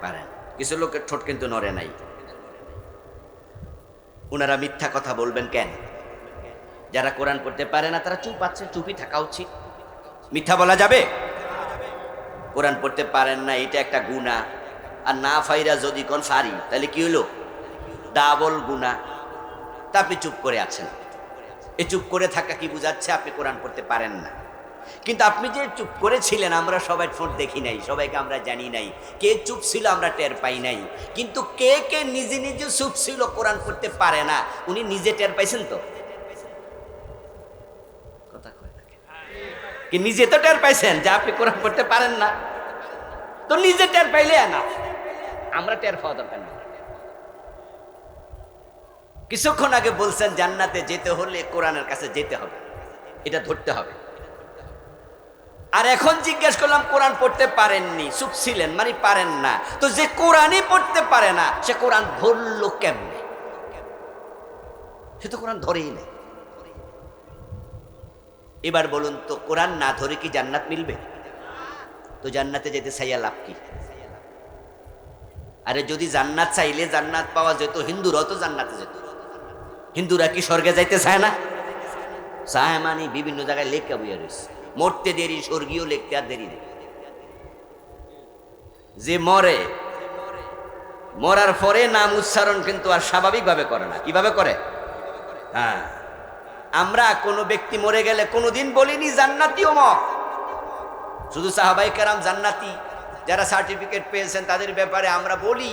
S1: পারেন। কিছু লোকের ঠোঁট কিন্তু নড়ে নাই। ওনারা মিথ্যা কথা বলবেন কেন? যারা কোরআন পড়তে পারে না তারা চুপ আছে, চুপই থাকা উচিত। মিথ্যা বলা যাবে? কোরআন পড়তে পারেন না, এটা একটা গুনাহ। আর না ফাইরা যদি কোন ফারি, তাহলে কি হলো? ডাবল গুনাহ। তা আপনি চুপ করে আছেন, এই চুপ করে থাকা কি বুঝাচ্ছে? আপনি কোরআন পড়তে পারেন না। কিন্তু আপনি যে চুপ করেছিলেন, আমরা সবাই ঠোঁট দেখি নাই, সবাইকে আমরা জানি নাই, কে চুপ ছিল আমরা টের পাই নাই। কিন্তু কে কে নিজে নিজে চুপ ছিল, কোরআন পড়তে পারে না, উনি নিজে টের পাইছেন তো? কথা কয় না কি? নিজে তো টের পাইছেন যে আপনি কোরআন পড়তে পারেন না, তো নিজে টের পাইলে না, আমরা টের পাওয়া দরকার না। কিছুক্ষণ আগে বলছেন জান্নাতে যেতে হলে কোরআনের কাছে যেতে হবে, এটা ধরতে হবে। আর এখন জিজ্ঞেস করলাম কোরআন পড়তে পারেননি, চুপ ছিলেন, মানে পারেন না। তো যে কোরআনই পড়তে পারে না সে কোরআন ধরলো কেমনে? সে তো কোরআন ধরেই নেই। এবার বলুন তো, কোরআন না ধরে কি জান্নাত মিলবে? তো জান্নাতে যেতে চাইয়া লাভ কি? আরে যদি জান্নাত চাইলে জান্নাত পাওয়া যেত, হিন্দুরাও তো জান্নাতে যেত। হিন্দুরা কি স্বর্গে যাইতে চায় না? চায়, মানে বিভিন্ন জায়গায় লেখা বইয়া রয়েছে, মরতে দেরি, স্বর্গীয় লিখতে আর দেরি নেই। যে মরে, মরার পরে নাম উচ্চারণ কিন্তু আর স্বাভাবিকভাবে করে না। কিভাবে করে? হ্যাঁ, আমরা কোনো ব্যক্তি মরে গেলে কোনোদিন বলিনি জান্নাতি অমুক। শুধু সাহাবায়ে কেরাম জান্নাতি, যারা সার্টিফিকেট পেয়েছেন তাদের ব্যাপারে আমরা বলি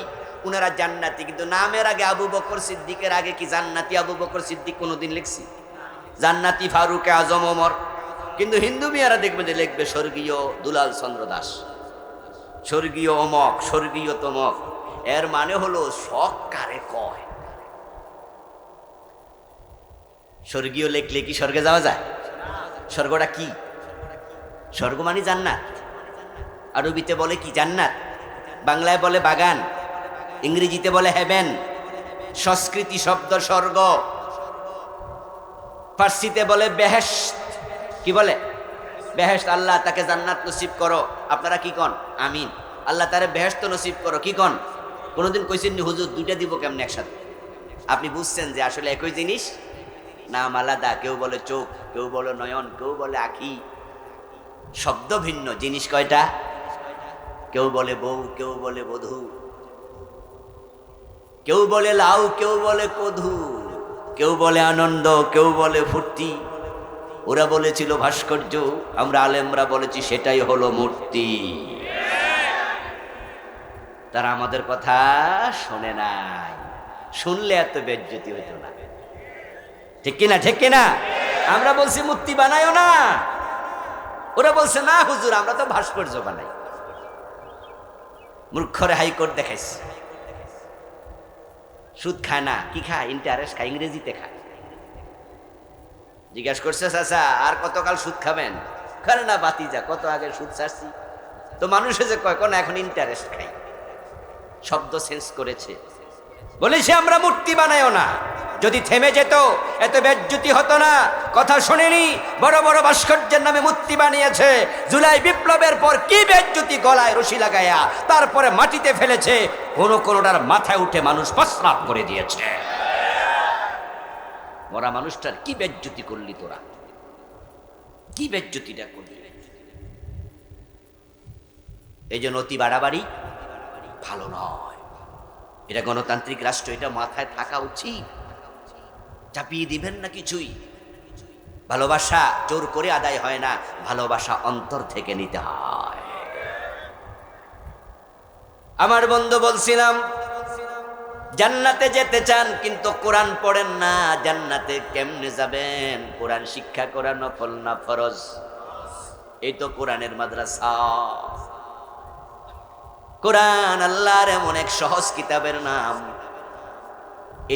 S1: উনারা জান্নাতি, কিন্তু নামের আগে আবু বকর সিদ্দিকের আগে কি জান্নাতি আবু বকর সিদ্দিক কোনোদিন লিখছি? জান্নাতি ফারুক আজম ওমর। কিন্তু হিন্দু মিয়ারা দেখবে যে লিখবে স্বর্গীয় দুলাল চন্দ্র দাস, স্বর্গীয় অমক, স্বর্গীয় তমক। এর মানে হলো শখ কারে কয়? স্বর্গীয় লেখলে কি স্বর্গে যাওয়া যায়? স্বর্গটা কি? স্বর্গ মানে জান্নাত। আরবিতে বলে কি? জান্নাত। বাংলায় বলে বাগান, ইংরেজিতে বলে হেভেন, সংস্কৃতি শব্দ স্বর্গ, ফার্সিতে বলে বেহেশত। কি বলে? বেহেশত। আল্লাহ তাকে জান্নাত নসিব করো। আপনারা কি কন? আমিন। আল্লাহ তারে বেহেশত নসিব করো। কি কন? কোনোদিন কইছেন নি হুজুর দুইটা দিব কেমনে একসাথে? আপনি বুঝছেন যে আসলে একই জিনিস, নাম আলাদা। কেউ বলে চোখ, কেউ বলে নয়ন, কেউ বলে আখি, শব্দ ভিন্ন, জিনিস কয়টা? কেউ বলে বউ, কেউ বলে বধূ, কেউ বলে লাউ, কেউ বলে কধু, কেউ বলে আনন্দ, কেউ বলে ফুর্তি। ওরা বলেছিল ভাস্কর্য, আমরা আলেমরা বলেছি সেটাই হলো মূর্তি। তারা আমাদের কথা শোনে নাই, শুনলে এত বেজ্জতি হইতো না। ঠিক কিনা? ঠিক কিনা? আমরা বলছি মূর্তি বানাইও না, ওরা বলছে না হুজুর আমরা তো ভাস্কর্য বানাই। মূর্খরে হাইকোর্ট দেখাইছে। সুদ খায় না, কি খায়? ইন্টারেস্ট খায়, ইংরেজিতে খায়। জিজ্ঞাসা করছে চাচা আর কতকাল সুদ খাবেন? খারে না বাতি যা, কত আগে সুদ ছাড়ছি। তো মানুষে যে কয় কোন এখন ইন্টারেস্ট খাই, শব্দ চেঞ্জ করেছে। বলেছে আমরা মূর্তি বানাইও না। যদি থেমে যেত এত বেজ্জতি হতো না। কথা শুনেনি? বড় বড় ভাস্কর্যের নামে মূর্তি বানিয়েছে। জুলাই বিপ্লবের পর কি বেজ্জতি, গলায় রশি লাগাইয়া তারপরে মাটিতে ফেলেছে, কোনোটার মাথায় উঠে মানুষ প্রস্রাব করে দিয়েছে। মরা মানুষটার কি বেজ্জতি করলি তোরা, কি বেজ্জতিটা করলি? এই জন্য অতি বাড়াবাড়ি ভালো নয়। এটা গণতান্ত্রিক রাষ্ট্র, এটা মাথায় থাকা উচিত। চাপিয়ে দিবেন না কিছুই। ভালোবাসা জোর করে আদায় হয় না, ভালোবাসা অন্তর থেকে নিতে হয়। আমার বন্ধু বলছিলাম জান্নাতে যেতে চান কিন্তু কোরআন পড়েন না, জান্নাতে কেমনে যাবেন? কোরআন শিক্ষা করা নফল না ফরজ? এই তো কোরআনের মাদ্রাসা। কোরআন আল্লাহর এমন এক সহজ কিতাবের নাম,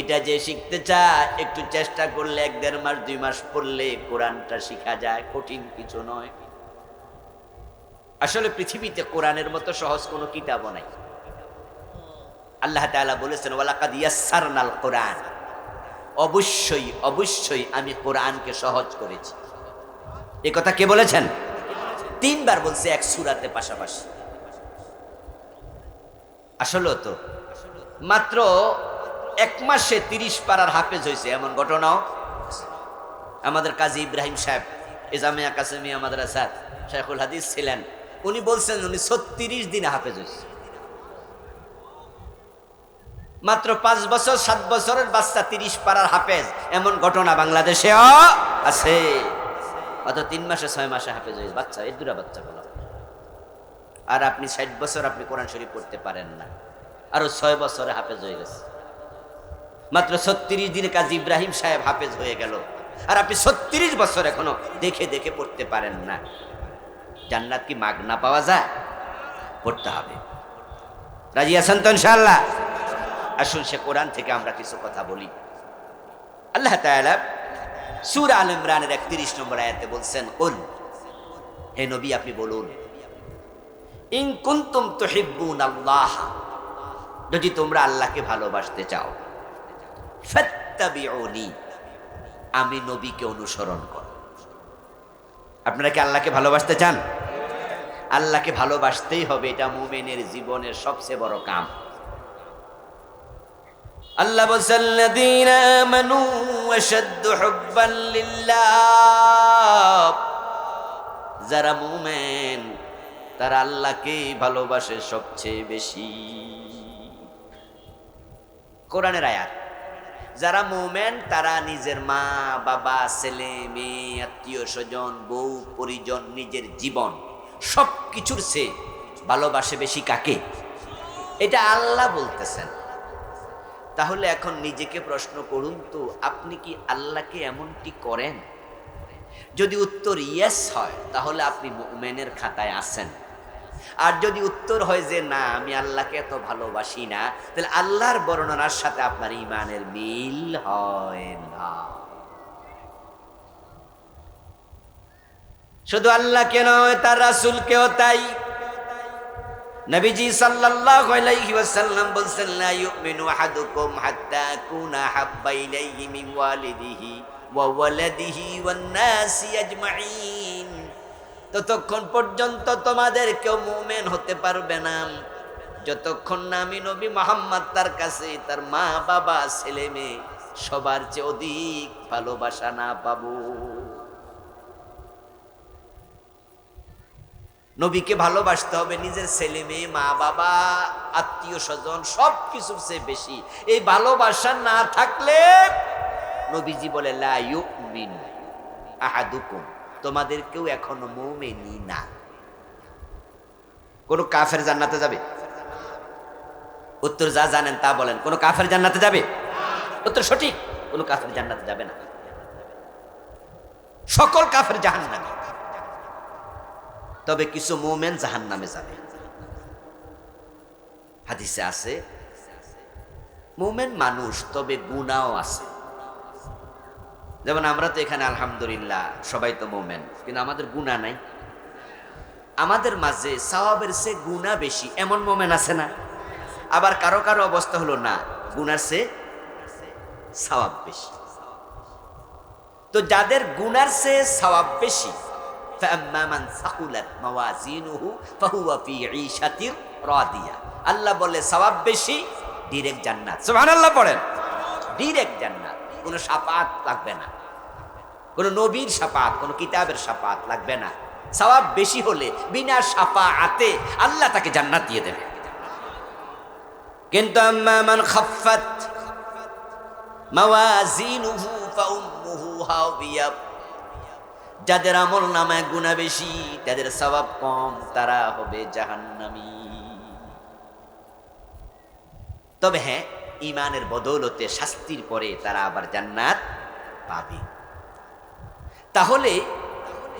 S1: এটা যে শিখতে চায় একটু চেষ্টা করলে 1-1.5 মাস 2 মাস পড়লে কোরআনটা শিখা যায়, কঠিন কিছু নয়। আসলে পৃথিবীতে কোরআনের মতো সহজ কোনো কিতাবও নাই। আল্লাহ তাআলা বলেছেন ওয়ালাকাদ ইয়াসসারনাল কোরআন, অবশ্যই অবশ্যই আমি কোরআনকে সহজ করেছি। এই কথা কে বলেছেন? 3 বার বলছে এক সূরাতে পাশাপাশি। আসলে তো মাত্র 1 মাসে 30 পারার হাফেজ হয়েছে, এমন ঘটনাও আমাদের কাজী ইব্রাহিম সাহেব জামিয়া কাসেমিয়া মাদ্রাসার শাইখুল হাদিস ছিলেন। উনি বলছেন উনি 36 দিনে হাফেজ হয়েছে। মাত্র 5 বছর 7 বছরের বাচ্চা 30 পারার হাফেজ, এমন ঘটনা বাংলাদেশেও আছে। অত 3 মাসে 6 মাসে হাফেজ হয়েছে বাচ্চা, এই দুরা বাচ্চা বলা। আর আপনি 60 বছর আপনি কোরআন শরীফ পড়তে পারেন না, আরো 6 বছরে হাফেজ হয়ে গেছে। মাত্র 36 দিনে কাজী ইব্রাহিম সাহেব হাফেজ হয়ে গেল, আর আপনি 36 বছর এখনো দেখে দেখে পড়তে পারেন না। জান্নাত কি মাগনা পাওয়া যায়? পড়তে হবে। রাজি আছেন তো ইনশাআল্লাহ? আসুন সে কোরআন থেকে আমরা কিছু কথা বলি। আল্লাহ তাআলা সূরা আল ইমরানের 31 নম্বর আয়াতে বলছেন, কুল, হে নবী আপনি বলুন, ইন কুনতুম তুহিব্বুনাল্লাহ, যদি তোমরা আল্লাহকে ভালোবাসতে চাও, ফাত্তাবিউনি, আমি নবীকে অনুসরণ করো। আপনারা কি আল্লাহকে ভালোবাসতে চান? আল্লাহকে ভালোবাসতেই হবে, এটা মুমিনের জীবনের সবচেয়ে বড় কাম। আল্লাহ বলেন, আল্লাযীনা আমানু আশাদ্দু হুব্বান লিল্লাহ, যারা মুমিন তারা আল্লাহকে ভালোবাসে সবচেয়ে বেশি। কোরআনের আয়াত। যারা মুমিন তারা নিজের মা বাবা, ছেলে মেয়ে, আত্মীয় স্বজন, বউ পরিজন, নিজের জীবন সবকিছুর চেয়ে ভালোবাসে বেশি কাকে? এটা আল্লাহ বলতেছেন। তাহলে এখন নিজেকে প্রশ্ন করুন তো, আপনি কি আল্লাহকে এমনটি করেন? যদি উত্তর ইয়েস হয় তাহলে আপনি মুমিনের খাতায় আছেন। আর যদি উত্তর হয় যে না, আমি আল্লাহকে এত ভালোবাসি না, তাহলে আল্লাহর বর্ণনার সাথে আপনার ঈমানের মিল হয় না। শুধু আল্লাহকে নয়, তার রাসূলকেও তাই। নবীজি সাল্লাল্লাহু আলাইহি ওয়াসাল্লাম বলেন, লা ইউমিনু আহাদুকুম হাত্তা কুনা হাব্বা ইলাইহি মিন ওয়ালিদিহি ওয়া ওয়ালাদিহি ওয়ান নাসি আজমাইন, ততক্ষণ পর্যন্ত তোমাদের কেউ মুমিন হতে পারবে না যতক্ষণ না আমি নবী মুহাম্মদ তার কাছে তার মা বাবা, ছেলে মেয়ে সবার চেয়ে অধিক ভালোবাসা না পাবো। নবীকে ভালোবাসতে হবে নিজের ছেলে মেয়ে, মা বাবা, আত্মীয় স্বজন সব কিছুর চেয়ে বেশি। এই ভালোবাসা না থাকলে নবীজি বলে, লা ইউমিনু আহাদুকুম, তোমাদের কেউ এখনো মুমিনই না। কোন কাফের জান্নাতে যাবে? উত্তর যা জানেন তা বলেন। কোন কাফের জান্নাতে যাবে? উত্তর সঠিক, কোন কাফের জান্নাতে যাবে না। সকল কাফের জাহান্নামে, তবে কিছু মুমিন জাহান্নামে যাবে। হাদিসে আছে, মুমিন মানুষ তবে গুনাহও আছে। যেমন আমরা তো এখানে আলহামদুলিল্লাহ সবাই তো মুমিন, কিন্তু আমাদের গুনাহ নাই। আমাদের মাঝে সওয়াবের চেয়ে গুনাহ বেশি এমন মুমিন আছে না? আবার কারো কারো অবস্থা হলো না, গুনার চেয়ে সওয়াব বেশি। তো যাদের গুনার চেয়ে সওয়াব বেশি, ফাআম্মা মান সাকুলাত মাওয়াজিনুহু ফাহুয়া ফি ঈশাতির রাদিয়া, আল্লাহ বলে সওয়াব বেশি, ডাইরেক্ট জান্নাত। সুবহানাল্লাহ পড়েন, ডাইরেক্ট জান্নাত। কোনো শাফাত লাগবে না, কোনো নবীর শাফাত, কোনো কিতাবের শাফাত লাগবে না। সওয়াব বেশি হলে বিনা শাফাআতে আল্লাহ তাকে জান্নাত দিয়ে দেবে। কিন্তু আম্মা মান খাফফাত মাওয়াজিনুহু ফাউম্মুহু হাওিয়া, যাদের আমল নামায় গুনাহ বেশি, তাদের সওয়াব কম, তারা হবে জাহান্নামী। তবে হ্যাঁ, ঈমানের বদৌলতে শাস্তির পরে তারা আবার জান্নাত পাবে। তাহলে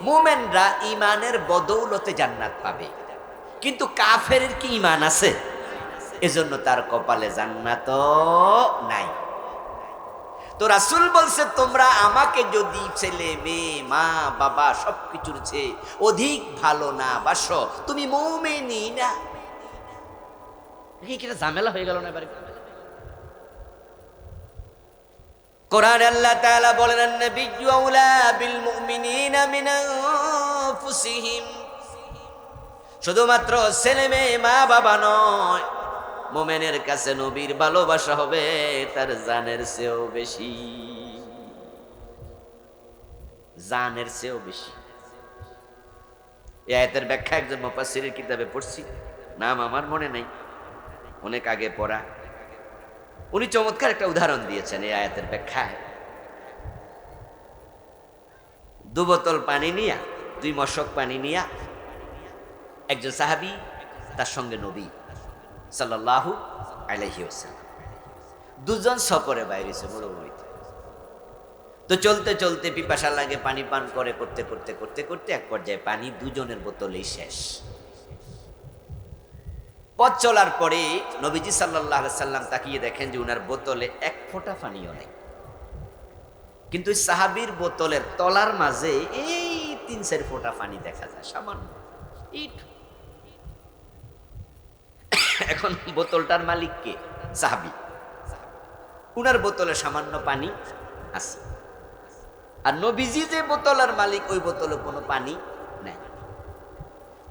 S1: মুমিনরা ঈমানের বদৌলতে জান্নাত পাবে, কিন্তু কাফেরের কি ঈমান আছে? এজন্য তার কপালে জান্নাত নাই। তো রাসূল বলছে, তোমরা আমাকে যদি ছেলে মেয়ে, মা বাবা সবকিছুর চেয়ে অধিক ভালো না বাসো, তুমি মুমিনই না। কি ঝামেলা হয়ে গেল না এবারে? কোরআনে আল্লাহ তাআলা বলেন, আন-নাবিয়্যু আওলা বিল মুমিনিনা মিন আনফুসিহিম, শুধুমাত্র ছেলে মেয়ে, মা বাবা নয়, মুমিনের কাছে নবীর ভালোবাসা হবে তার জানের চেয়েও বেশি, জানের চেয়েও বেশি। এই আয়াতের ব্যাখ্যা একজন মুফাসসিরের কিতাবে পড়ছি, নাম আমার মনে নাই, অনেক আগে পড়া। উনি চমৎকার একটা উদাহরণ দিয়েছেন এই আয়াতের ব্যাখ্যায়। 2 বোতল পানি নিয়া, 2 মশক পানি নিয়া একজন সাহাবী, তার সঙ্গে নবী সাল্লাল্লাহু আলাইহি ওয়াসাল্লাম, দুজন সফরে বাইরেছে মরুভূমিতে। তো চলতে চলতে পিপাসা লাগে, পানি পান করে করতে করতে করতে করতে এক পর্যায়ে পানি দুজনের বোতলেই শেষ। পথ চলার পরে নবীজি সাল্লাল্লাহু আলাইহি সাল্লাম তাকিয়ে দেখেন যে উনার বোতলে এক ফোঁটা পানিও নেই। কিন্তু ওই সাহাবীর বোতলের তলার মাঝে এই 3-4 ফোঁটা পানি দেখা যায়, সামান্য ইট। এখন বোতলটার মালিক কে? সাহাবী। উনার বোতলে সামান্য পানি আছে, আর নবীজি যে বোতলের মালিক ওই বোতলে কোনো পানি নেই।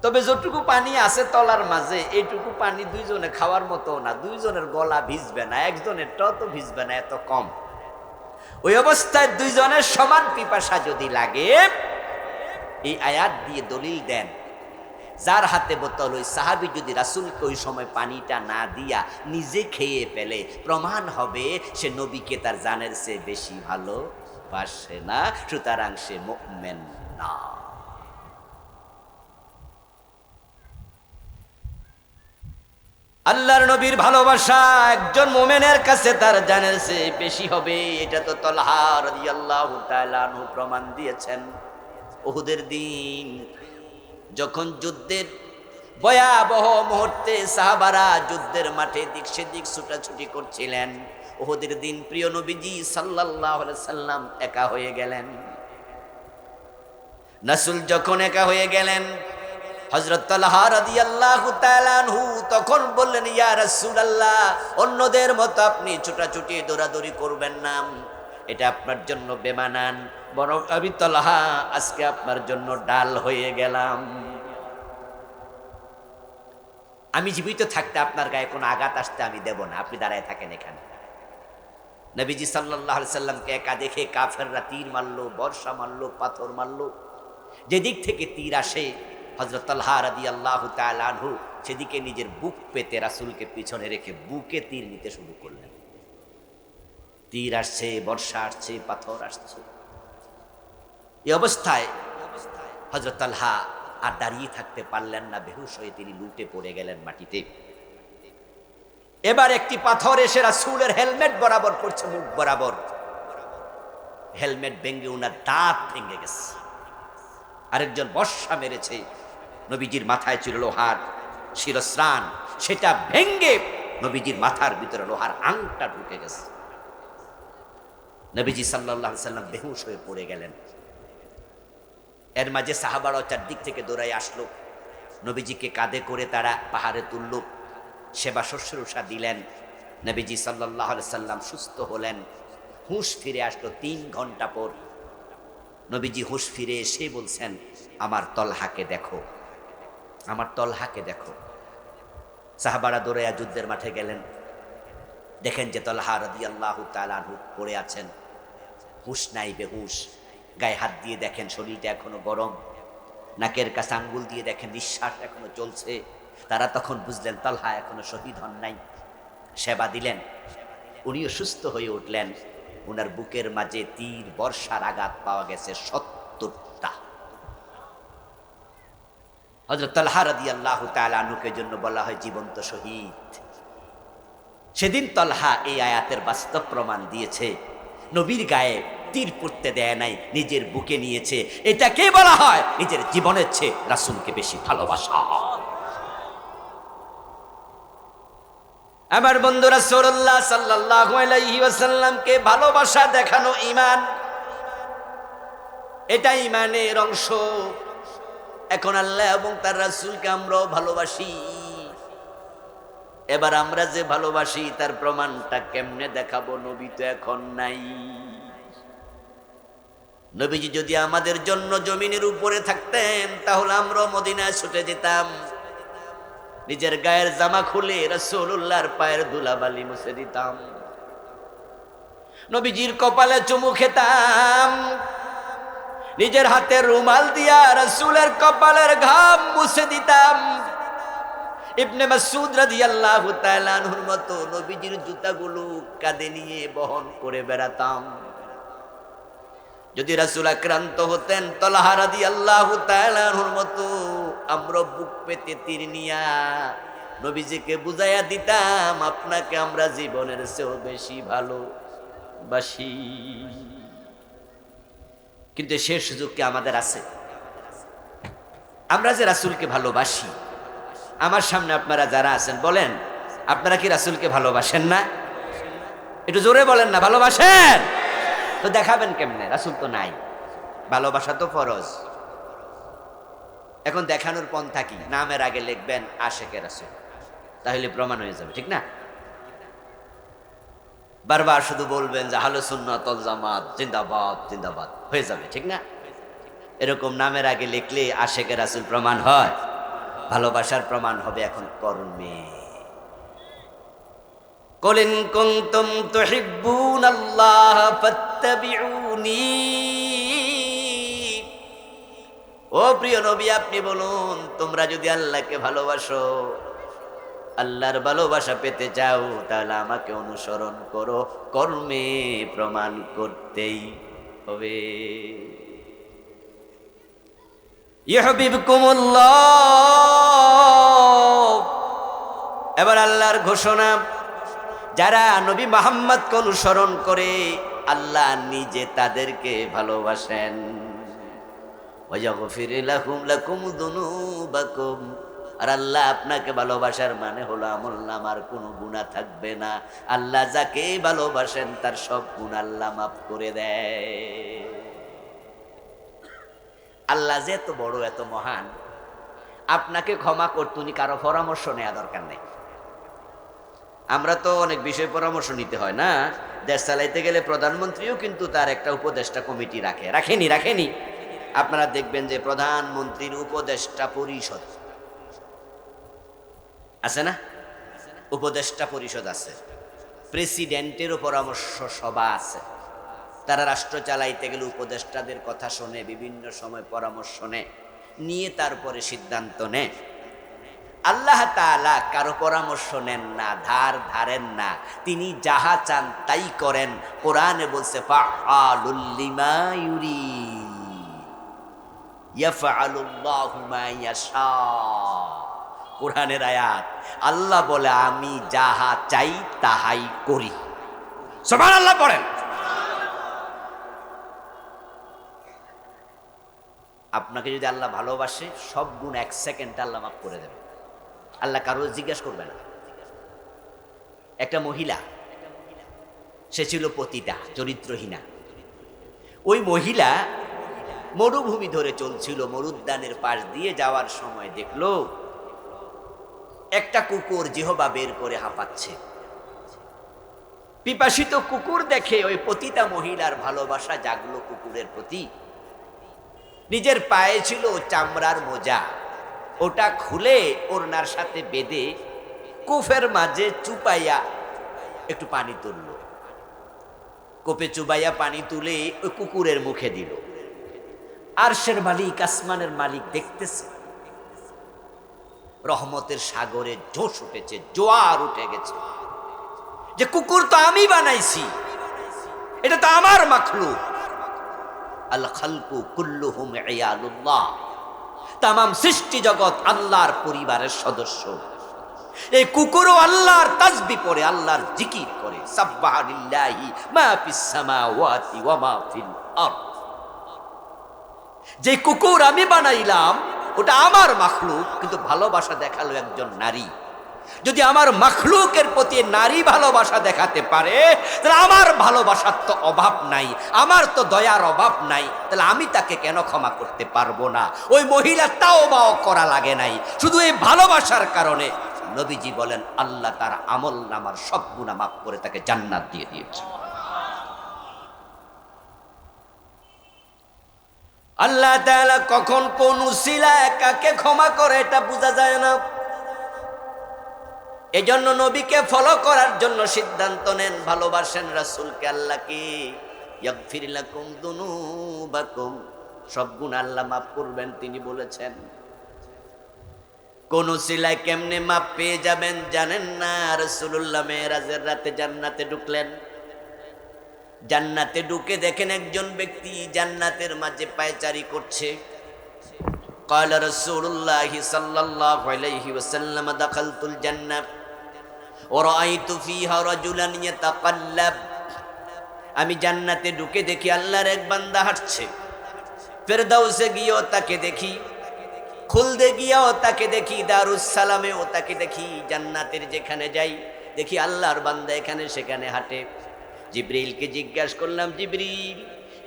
S1: তবে যতটুকু পানি আছে তলার মাঝে, এইটুকু পানি দুইজনে খাওয়ার মতো না, দুইজনের গলা ভিজবে না, একজনের তো ভিজবে না, এত কম। ওই অবস্থায় দুইজনের সমান পিপাসা যদি লাগে, এই আয়াত দিয়ে দলিল দেন, যার হাতে বোতল ওই সাহাবী যদি রাসূলকে ওই সময় পানিটা না দিয়া নিজে খেয়ে ফেলে, প্রমাণ হবে সে নবীকে তার জানের চেয়ে বেশি ভালোবাসে না, সুতরাং সে মুমিন না। আল্লাহর নবীর ভালোবাসা একজন মুমিনের কাছে তার জানের চেয়ে বেশি হবে, এটা তো তালহা রাদিয়াল্লাহু তাআলা আনহু প্রমাণ দিয়েছেন। উহুদের দিন যখন যুদ্ধের ভয়াবহ মুহূর্তে সাহাবারা যুদ্ধের মাঠে দিক সেদিক ছুটাছুটি করছিলেন, উহুদের দিন প্রিয় নবীজি সাল্লাল্লাহু আলাইহি সাল্লাম একা হয়ে গেলেন। রাসূল যখন একা হয়ে গেলেন, হযরত তালহা রাদিয়াল্লাহু তাআলা আনহু তখন বললেন, ইয়া রাসূলুল্লাহ, অন্যদের মতো আপনি ছুটাছুটি দৌড়াদৌড়ি করবেন না, এটা আপনার জন্য বেমানান, বরং আমি তালহা আজকে আপনার জন্য ডাল হয়ে গেলাম। আমি জীবিত থাকতে আপনার গায়ে কোনো আঘাত আসতে আমি দেব না, আপনি দাঁড়ায় থাকেন এখানে। নবীজি সাল্লাল্লাহু আলাইহি সাল্লামকে একা দেখে কাফেররা তীর মারলো, বর্ষা মারলো, পাথর মারলো। যেদিক থেকে তীর আসে হযরত তালহা রাদিয়াল্লাহু তাআলা আনহু সেদিকে নিজের বুক পেতে রাসূলকে পিছনে রেখে বুকে তীর নিতে শুরু করলেন। তীর আসছে, বর্ষা আসছে, পাথর আসছে। এই অবস্থায় হযরত তালহা আর দাঁড়িয়ে থাকতে পারলেন না, বেহুশ হয়ে তিনি লুটে পড়ে গেলেন মাটিতে। এবার একটি পাথর এসে রাসূলের হেলমেট বরাবর পড়ছে, মুখ বরাবর। হেলমেট ভেঙে ওনার দাঁত ভেঙে গেছে। আরেকজন বর্ষা মেরেছে, নবীজির মাথায় ছিল লোহার শিরস্ত্রাণ, সেটা ভেঙে নবীজির মাথার ভিতরে লোহার আংটা ঢুকে গেছে। নবীজি সাল্লাল্লাহু আলাইহি সাল্লাম বেহুশ হয়ে পড়ে গেলেন। এর মাঝে সাহাবারা চারদিক থেকে দৌড়াই আসলো, নবীজিকে কাঁধে করে তারা পাহাড়ে তুলল, সেবা শুশ্রূষা দিলেন। নবীজি সাল্লাল্লাহু আলাইহি সাল্লাম সুস্থ হলেন, হুঁশ ফিরে আসলো। 3 ঘন্টা পর নবীজি হুঁশ ফিরে এসে বলছেন, আমার তলহাকে দেখো, আমার তলহাকে দেখো। সাহাবারা দৌড়াইয়া যুদ্ধের মাঠে গেলেন, দেখেন যে তালহা রাদিয়াল্লাহু তাআলা আনহু পড়ে আছেন, হুঁশ নাই, বেহুশ। গায়ে হাত দিয়ে দেখেন শরীরটা এখনো গরম, নাকের কাছে আঙ্গুল দিয়ে দেখেন নিঃশ্বাস এখনো চলছে। তারা তখন বুঝলেন তালহা এখনো শহীদ হন নাই। সেবা দিলেন, উনিও সুস্থ হয়ে উঠলেন। ওনার বুকের মাঝে তীর বর্ষার আঘাত পাওয়া গেছে 70টা। হযরত তালহা রাদিয়াল্লাহু তাআলা আনহুকে জন্য বলা হয় জীবন্ত শহীদ। সেদিন তালহা এই আয়াতের বাস্তব প্রমাণ দিয়েছে, নবীর গায়ে তীর পড়তে দেয় নাই, নিজের বুকে নিয়েছে। এটাকে বলা হয় নিজের জীবনের চেয়ে রাসূলকে বেশি ভালোবাসা। আমার বন্ধু রাসূলুল্লাহ সাল্লাল্লাহু আলাইহি ওয়াসাল্লামকে ভালোবাসা দেখানো ঈমান, এটা ঈমানের অংশ। এখন আল্লাহ এবং তার রাসূলকে আমরাও ভালোবাসি। এবার আমরা যে ভালোবাসি তার প্রমাণটা কেমনে দেখাবো? নবী তো এখন নাই। নবীজি যদি আমাদের জন্য জমিনের উপরে থাকতেন তাহলে আমরা মদিনায় ছুটে যেতাম, নিজের গায়ের জামা খুলে রাসূলুল্লাহর পায়ের ধুলাবালি মুছে দিতাম, নবীজির কপালে চুমু খেতাম, নিজের হাতের রুমাল দিয়া রাসূলের কপালের ঘাম মুছে দিতাম। ইবনে মাসউদ রাদিয়াল্লাহু তাআলা আনহুর মতো নবীজির জুতাগুলো কাঁধে নিয়ে বহন করে বেড়াতাম। যদি রাসূল আক্রান্ত হতেন তালহা রাদিয়াল্লাহু তাআলা আনহুর মতো আমরা বুক পেতে তীর নিয়া নবীজিকে বুঝাইয়া দিতাম, আপনাকে আমরা জীবনের চেয়েও বেশি ভালোবাসি। কিন্তু সে সুযোগ কি আমাদের আছে? আমরা যে রাসূলকে ভালোবাসি, আমার সামনে আপনারা যারা আছেন বলেন, আপনারা কি রাসূলকে ভালোবাসেন না? একটু জোরে বলেন না, ভালোবাসেন? তো দেখাবেন কেমনে? রাসূল তো নাই, ভালোবাসা তো ফরজ। এখন দেখানোর পন্থা কি? নামের আগে লিখবেন আশেকে রাসূল, তাহলে প্রমাণ হয়ে যাবে, ঠিক না? বারবার শুধু বলবেন যে আহলে সুন্নাত ওয়াল জামাত জিন্দাবাদ জিন্দাবাদ, হয়ে যাবে, ঠিক না? এরকম নামের আগে লিখলে আশেকে রাসূল প্রমাণ হয়? ভালোবাসার প্রমাণ হবে এখন কর্মে। কুল ইন কুনতুম তুহিব্বুনাল্লাহ ফাত্তাবিউনি। ও প্রিয় নবী, আপনি বলুন, তোমরা যদি আল্লাহকে ভালোবাসো, আল্লাহর ভালোবাসা পেতে চাও, তাহলে আমাকে অনুসরণ করো। কর্মে প্রমাণ করতেই হবে। ইউহিব্বুকুমুল্লাহ। এবার আল্লাহর ঘোষণা, যারা নবী মুহাম্মদকে অনুসরণ করে আল্লাহ নিজে তাদেরকে ভালোবাসেন। ওয়ায়াগফির লাকুম যুনুবাকুম। আর আল্লাহ আপনাকে ভালোবাসার মানে হলো আমলনামার কোনো গুনাহ থাকবে না। আল্লাহ যাকে ভালোবাসেন তার সব গুনাহ আল্লাহ মাফ করে দেয়। আল্লাহ যে এত বড়, এত মহান, আপনাকে ক্ষমা করতে উনি কারো পরামর্শ নেওয়া দরকার নেই। আমরা তো অনেক বিষয় পরামর্শ নিতে হয় না? দেশ চালাইতে গেলে প্রধানমন্ত্রীও কিন্তু তার একটা উপদেষ্টা কমিটি রাখেনি। আপনারা দেখবেন যে প্রধানমন্ত্রীর উপদেষ্টা পরিষদ আছে না? উপদেষ্টা পরিষদ আছে, প্রেসিডেন্টেরও পরামর্শ সভা আছে। তারা রাষ্ট্র চালাইতে গেলে উপদেষ্টাদের কথা শোনে, বিভিন্ন সময় পরামর্শ নিয়ে তারপরে সিদ্ধান্ত নেয়। আল্লাহ তাআলা কারো পরামর্শ নেন না, ধারেন না, তিনি যাহা চান তাই করেন। কোরআনে বলছে ফাআলুল লিমা ইউরিদ ইয়াফআলুল্লাহু মা ইয়াশা। কোরআনের আয়াত, আল্লাহ বলে আমি যাহা চাই তাহাই করি। সুবহানাল্লাহ পড়েন। আপনাকে যদি আল্লাহ ভালোবাসে, সব গুণ 1 সেকেন্ডে আল্লাহ মাফ করে দেবে। আল্লাহ কারো জিজ্ঞাসা করবে না। একটা মহিলা, সে ছিল পতিতা, চরিত্রহীনা। ওই মহিলা মরুভূমি ধরে চলছিল, মরুদ্যানের পাশ দিয়ে যাওয়ার সময় দেখলো একটা কুকুর জিহবা বের করে হাঁপাচ্ছে। পিপাসিত কুকুর দেখে ওই পতিতা মহিলার ভালোবাসা জাগলো কুকুরের প্রতি। নিজের পায়ে ছিল চামড়ার মোজা, ওটা খুলে ওড়নার সাথে বেঁধে কূপের মাঝে চুপাইয়া একটু পানি তুলল। কূপে চুবাইয়া পানি তুলে ওই কুকুরের মুখে দিল। আরশের মালিক, আসমানের মালিক দেখতেছে। রহমতের সাগরে জোশ উঠেছে, জোয়ার উঠে গেছে, যে কুকুর তো আমি বানাইছি, এটা তো আমার মাখলুক। আল খালকু কুল্লুহুম ইয়ালুল্লাহ। তামাম সৃষ্টি জগৎ আল্লাহর পরিবারের সদস্য। এই কুকুরও আল্লাহর তাসবিহ পড়ে, আল্লাহর জিকির করে। সাব্বাহা লিল্লাহি মা ফিস সামাওয়াতি ওয়া মা ফিল আরদ। যে কুকুর আমি বানাইলাম ওটা আমার মাখলুক, কিন্তু ভালোবাসা দেখালো একজন নারী। যদি আমার মাখলুকের প্রতি নারী ভালোবাসা দেখাতে পারে, তাহলে আমার ভালোবাসার তো অভাব নাই, আমার তো দয়ার অভাব নাই, তাহলে আমি তাকে কেন ক্ষমা করতে পারবো না? ওই মহিলা তাওবাও করা লাগে নাই, শুধু এই ভালোবাসার কারণে নবীজি বলেন আল্লাহ তার আমল নামার সব গুনাহ মাফ করে তাকে জান্নাত দিয়ে দিয়েছে। আল্লাহ তাআলা কখন কোন উসিলায় কাকে ক্ষমা করে এটা বোঝা যায় না। এজন্য নবীকে ফলো করার জন্য সিদ্ধান্ত নেন, ভালোবাসেন রাসূলকে, আল্লাহকে। ইয়াগফির লাকুম যুনুবাকুম, সব গুনাহ আল্লাহ মাফ করবেন তিনি বলেছেন। কোন উসিলায় কেমনে মাফ পেয়ে যাবেন জানেন না? রাসূলুল্লাহ মেরাজের রাতে জান্নাতে ঢুকলেন। জান্নাতে ঢুকে দেখেন একজন ব্যক্তি জান্নাতের মাঝে পায়চারি করছে। قال رسول الله صلى الله عليه وسلم دخلت الجنة ورأيت فيها رجلا يتقلب। আমি জান্নাতে ঢুকে দেখি আল্লাহর এক বান্দা হাঁটছে। ফেরদাউসে গিয়েও তাকে দেখি, খুলদে গিয়েও তাকে দেখি, দারুস সালামেও তাকে দেখি। জান্নাতের যেখানে যাই দেখি আল্লাহর বান্দা এখানে সেখানে হাঁটে। জিবরিলকে জিজ্ঞাসা করলাম, জিবরিল,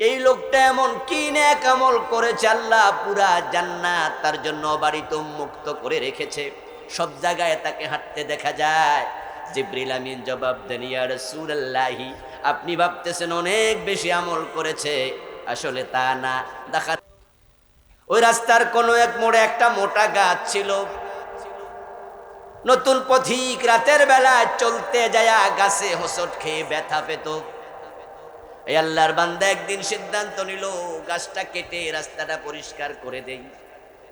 S1: এই লোকটা এমন কি নেক আমল করেছে আল্লাহ পুরা জান্নাত তার জন্য অবারিত মুক্ত করে রেখেছে, সব জায়গায় তাকে হাঁটতে দেখা যায়। জিবরিল আমিন জবাব দেন, ইয়া রাসূলুল্লাহি, আপনি ভাবতেছেন অনেক বেশি আমল করেছে, আসলে তা না। দেখা ওই রাস্তার কোনো এক মোড়ে একটা মোটা গাছ ছিল। নতুন পথিক রাতের বেলায় চলতে যায়া গাছে হোঁচট খেয়ে ব্যথা পেত। এই আল্লাহর বান্দা একদিন সিদ্ধান্ত নিল, গাছটা কেটে রাস্তাটা পরিষ্কার করে দেই,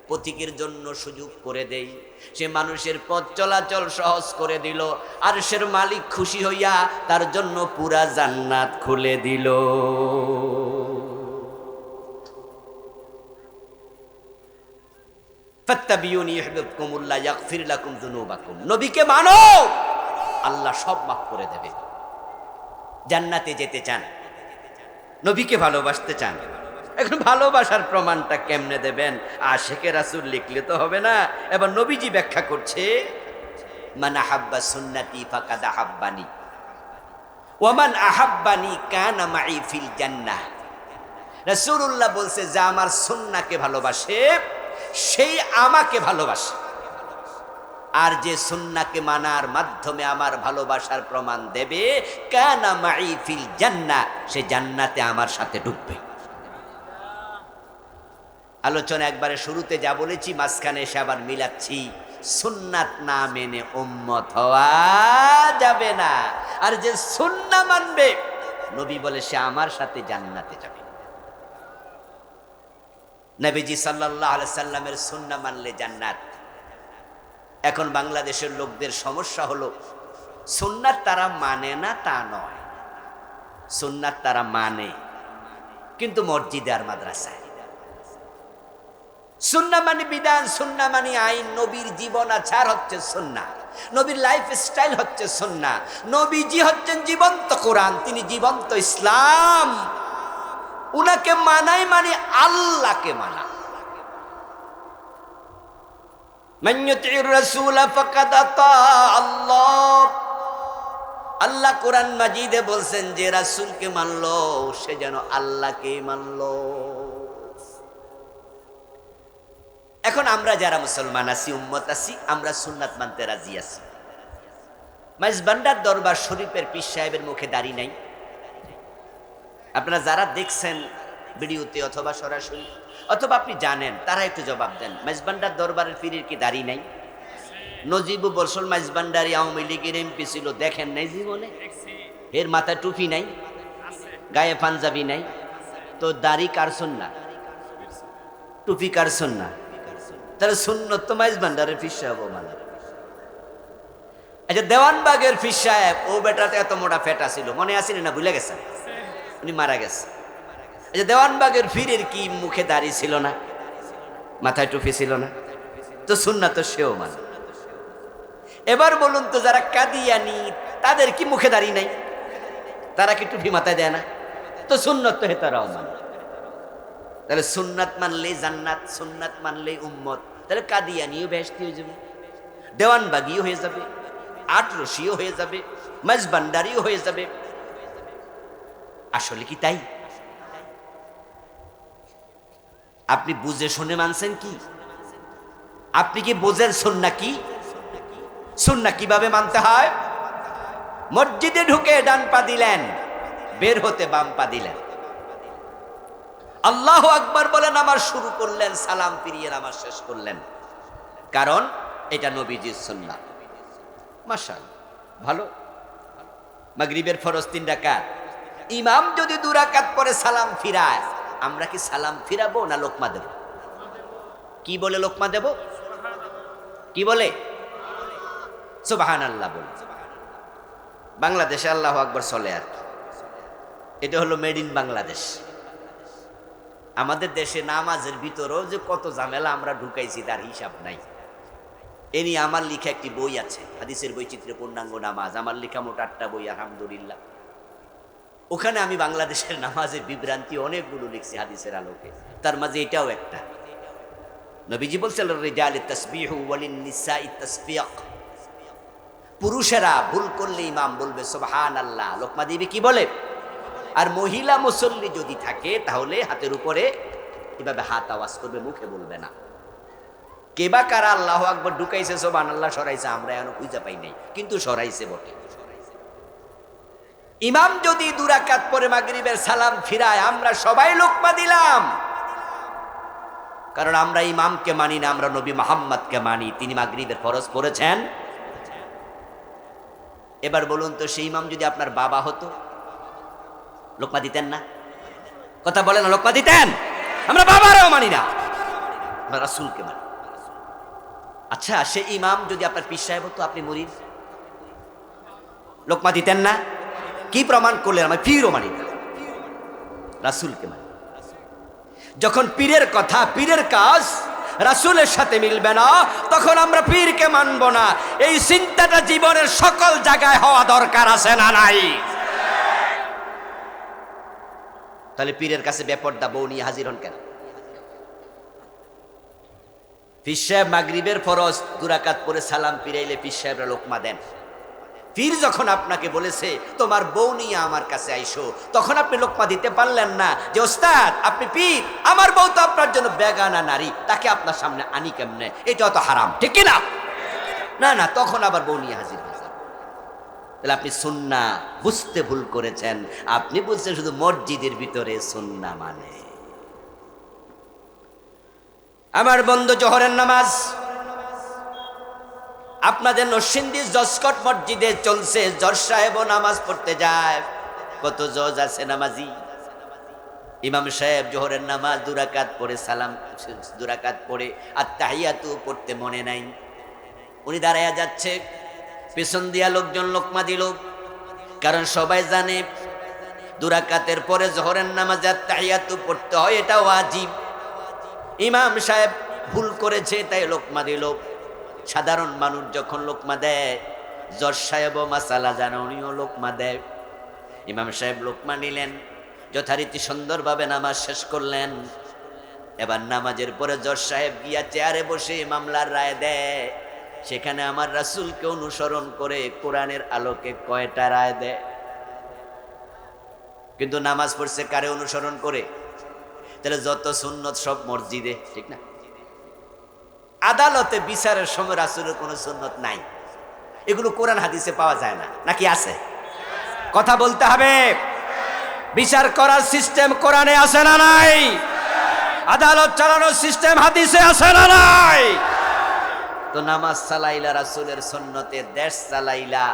S1: পথিকের জন্য সুযোগ করে দেই। সে মানুষের পথ চলাচল সহজ করে দিল, আর সের মালিক খুশি হইয়া তার জন্য পুরা জান্নাত খুলে দিল। ফাত্তাবিউনি ইউহিব্বুকুমুল্লাহ ইয়াগফির লাকুম যুনুবাকুম। নবীকে মানো, আল্লাহ সব মাফ করে দেবে। জান্নাতে যেতে চান, নবীকে ভালোবাসতে চান, এখন ভালোবাসার প্রমাণটা কেমনে দেবেন? আশিকে রাসূল লিখলে তো হবে না। এবার নবীজি ব্যাখ্যা করছে, মান আহাব্বা সুন্নতি ফাকাদ আহাব্বানি ওয়া মান আহাব্বানি কানা মাই ফিল জান্নাহ। রাসূলুল্লাহ বলছে, যে আমার সুন্নাহকে ভালোবাসে সেই আমাকে ভালোবাসে, আর যে সুন্নাহকে মানার মাধ্যমে আমার ভালোবাসার প্রমাণ দেবে, কানা মাই ফিল জান্নাহ, সে জান্নাতে আমার সাথে ঢুকবে। আলোচনা একবারে শুরুতে যা বলেছি মাঝখানে এসে আবার মিলাচ্ছি, সুন্নাত না মেনে উম্মত হওয়া যাবে না। আর যে সুন্নাহ মানবে, নবী বলে সে আমার সাথে জান্নাতে যাবে। নবীজি সাল্লাল্লাহু আলাইহি সাল্লামের সুন্নাহ মানলে জান্নাত। এখন বাংলাদেশের লোকদের সমস্যা হলো, সুন্নাত তারা মানে না তা নয়, সুন্নাত তারা মানে কিন্তু মসজিদে আর মাদ্রাসায়। সুন্নাহ মানে বিধান, সুন্নাহ মানে আইন, নবীর জীবন আচার হচ্ছে সুন্নাহ, নবীর লাইফ স্টাইল হচ্ছে সুন্নাহ। নবীজি হচ্ছেন জীবন্ত কোরআন, তিনি জীবন্ত ইসলাম। উনাকে মানাই মানে আল্লাহকে মানা। মান ইউতিউর রাসূল ফাকাদ আতা আল্লাহ। আল্লাহ কোরআন মাজিদে বলছেন, যে রাসূলকে মানলো সে যেন আল্লাহকে মানলো। এখন আমরা যারা মুসলমান আছি, উম্মত আছি, আমরা সুন্নাত মানতে রাজি আছি। মাইজবান্ডার দরবার শরীফের পীর সাহেবের মুখে দাড়ি নাই। আপনারা যারা দেখছেন ভিডিওতে অথবা সরাসরি, অথবা আপনি জানেন, তারা একটু জবাব দেন, মাইজবান্ডার দরবারের পীরের কি দাড়ি নাই? নজিবু বরসল মাইজবান্ডারি আওয়ামী লীগের এমপি ছিল, দেখেন নাই জীবনে? এর মাথায় টুপি নাই, গায়ে পাঞ্জাবি নাই, তো দাড়ি কার সুন্নাহ? টুপি কার সুন্নাহ? তাহলে সুন্নত তো মাইজবান্ডারের পীর সাহেব মানে। আচ্ছা, দেওয়ানবাগের পীর সাহেব, ও বেটাতে এত মোটা ফেটা ছিল, মনে আসেনি না? ভুলে গেছেন, উনি মারা গেছে। আচ্ছা, দেওয়ানবাগের পীরের কি মুখে দাড়ি ছিল না, মাথায় টুপি ছিল না? তো সুন্নাত তো সেও মানে। এবার বলুন তো, যারা কাদিয়ানি তাদের কি মুখে দাড়ি নাই? তারা কি টুপি মাথায় দেয় না? তো সুন্নত তো তারাও মানে। তাহলে সুন্নাত মানলে জান্নাত, সুন্নাত মানলে উম্মত। তাহলে কাদিয়ানিও বেহেশতি হয়ে যাবে, দেওয়ানবাগিও হয়ে যাবে, আটরশিও হয়ে যাবে, মাইজবান্ডারিও হয়ে যাবে। আসলে কি তাই? আপনি বুঝে শুনে মানছেন কি? আপনি কি বোঝেন সুন্নাহ কি? সুন্নাহ কিভাবে মানতে হয়? মসজিদে ঢুকে ডান পা দিলেন, বের হতে বাম পা দিলেন, আল্লাহু আকবার বলে নামাজ শুরু করলেন, সালাম ফিরিয়ে নামাজ শেষ করলেন, কারণ এটা নবীজির সুন্নাহ। মাশাআল্লাহ, ভালো। মাগরিবের ফরজ 3 রাকাত, ইমাম যদি 2 রাকাত পরে সালাম ফিরায়, আমরা কি সালাম ফিরাবো না লোকমা দেব? কি বলে লোকমা দেব? কি বলে? সুবহানাল্লাহ বলে। বাংলাদেশে আল্লাহু আকবার চলে, আর এটা হলো মেড ইন বাংলাদেশ। আমাদের দেশে নামাজের ভিতরেও যে কত ঝামেলা আমরা ঢুকাইছি তার হিসাব নাই। এ নিয়ে আমার লেখা একটি বই আছে, হাদিসের বৈচিত্র্য পূর্ণাঙ্গ নামাজ, আমার লেখা মোট 8টা বই, আলহামদুলিল্লাহ। ওখানে আমি বাংলাদেশের নামাজের বিভ্রান্তি অনেকগুলো লিখছি হাদিসের আলোকে, তার মাঝে এটাও একটা। নবীজি বলছেন, রিজালি তাসবিহু ওয়ালিন নিসাই তাসফিক। পুরুষেরা ভুল করলে ইমাম বলবে সুবহানাল্লাহ, লোকমা দিবে কি বলে। আর মহিলা মুসল্লি যদি থাকে তাহলে হাতের উপরে এভাবে হাত আওয়াজ করবে, মুখে বলবে না। কেবা কারা আল্লাহু আকবার ঢুকাইছে, সুবহানাল্লাহ সরাইছে, আমরা এখনো খুঁজে পাই নাই, কিন্তু সরাইছে বটে। ইমাম যদি 2 রাকাত পরে মাগরিবের সালাম ফিরায়, আমরা সবাই লোকমা দিলাম, কারণ আমরা ইমামকে মানি না, আমরা নবী মুহাম্মদকে মানি। তিনি মাগরিবের ফরজ পড়েছেন। এবার বলুন তো, সেই ইমাম যদি আপনার বাবা হতো, লোকমা দিতেন না? কথা বলেন না, লোকমা দিতেন? আমরা বাবারাও মানি না, আমরা রাসূলকে মানি। আচ্ছা, সেই ইমাম যদি আপনার পীর সাহেব হতো, আপনি মুরিদ, লোকমা দিতেন না? কি প্রমাণ করলেন? আমরা পীরও মানি না, রাসূলকে মানি। যখন পীরের কথা, পীরের কাজ রাসূলের সাথে মিলবে না, তখন আমরা পীরকে মানব না। এই চিন্তাটা জীবনের সকল জায়গায় হওয়া দরকার, আছে না নাই? তাহলে পীরের কাছে বেপরদা বউ নিয়ে হাজির হন কেন? পীর সাহেব মাগরিবের ফরজ 2 রাকাত পরে সালাম ফিরাইলে পীর সাহেবরা লোকমা দেন। পীর যখন আপনাকে বলেছে তোমার বউ নিয়ে আমার কাছে আইসো, তখন আপনি লোকমা দিতে পারলেন না যে ওস্তাদ আপনি পীর, আমার বউ তো আপনার জন্য বেগানা নারী, তাকে আপনার সামনে আনি কেমনে? এটা তো হারাম, ঠিক কি না? না না, তখন আবার বউ নিয়ে হাজির হয়েছে। তাহলে আপনি সুন্নাহ বুঝতে ভুল করেছেন। আপনি বলছেন শুধু মসজিদের ভিতরে সুন্নাহ মানে। আমার বন্ধু, জোহরের নামাজ আপনাদের নরসিংদী জজকট মসজিদে চলছে। জজ সাহেবও নামাজ পড়তে যায়। কত জজ আছে নামাজি। ইমাম সাহেব জোহরের নামাজ 2 রাকাত পড়ে সালাম 2 রাকাত পড়ে আত্তাহিয়াতু পড়তে মনে নাই, উনি দাঁড়ায়া যাচ্ছে, পেছন দিয়া লোকজন লোকমা দিল। কারণ সবাই জানে 2 রাকাতের পরে জোহরের নামাজে আত্তাহিয়াতু পড়তে হয়, এটা ওয়াজিব। ইমাম সাহেব ভুল করেছে, তাই লোকমা দিল। সাধারণ মানুষ যখন লোকমা দেয়, জজ সাহেবও মাসালা জানে, উনিও লোকমা দেয়। ইমাম সাহেব লোকমা নিলেন, যথারীতি সুন্দরভাবে নামাজ শেষ করলেন। এবার নামাজের পরে জজ সাহেব গিয়া চেয়ারে বসে মামলার রায় দেয়। সেখানে আমার রাসূলকে অনুসরণ করে কোরআনের আলোকে কয়টা রায় দেয়? কিন্তু নামাজ পড়ছে কারে অনুসরণ করে? তাহলে যত সুন্নত সব মসজিদে, ঠিক না? আদালতে বিচারের সময় রাসূলের কোনো সুন্নত নাই, এগুলো কোরআন হাদিসে পাওয়া যায় না, নাকি আছে? কথা বলতে হবে। বিচার করার সিস্টেম কোরআনে আছে না নাই? আদালত চালানোর সিস্টেম হাদিসে আছে না নাই? তো নামাজ চালাইলা রাসূলের সুন্নতে, দেশ চালাইলা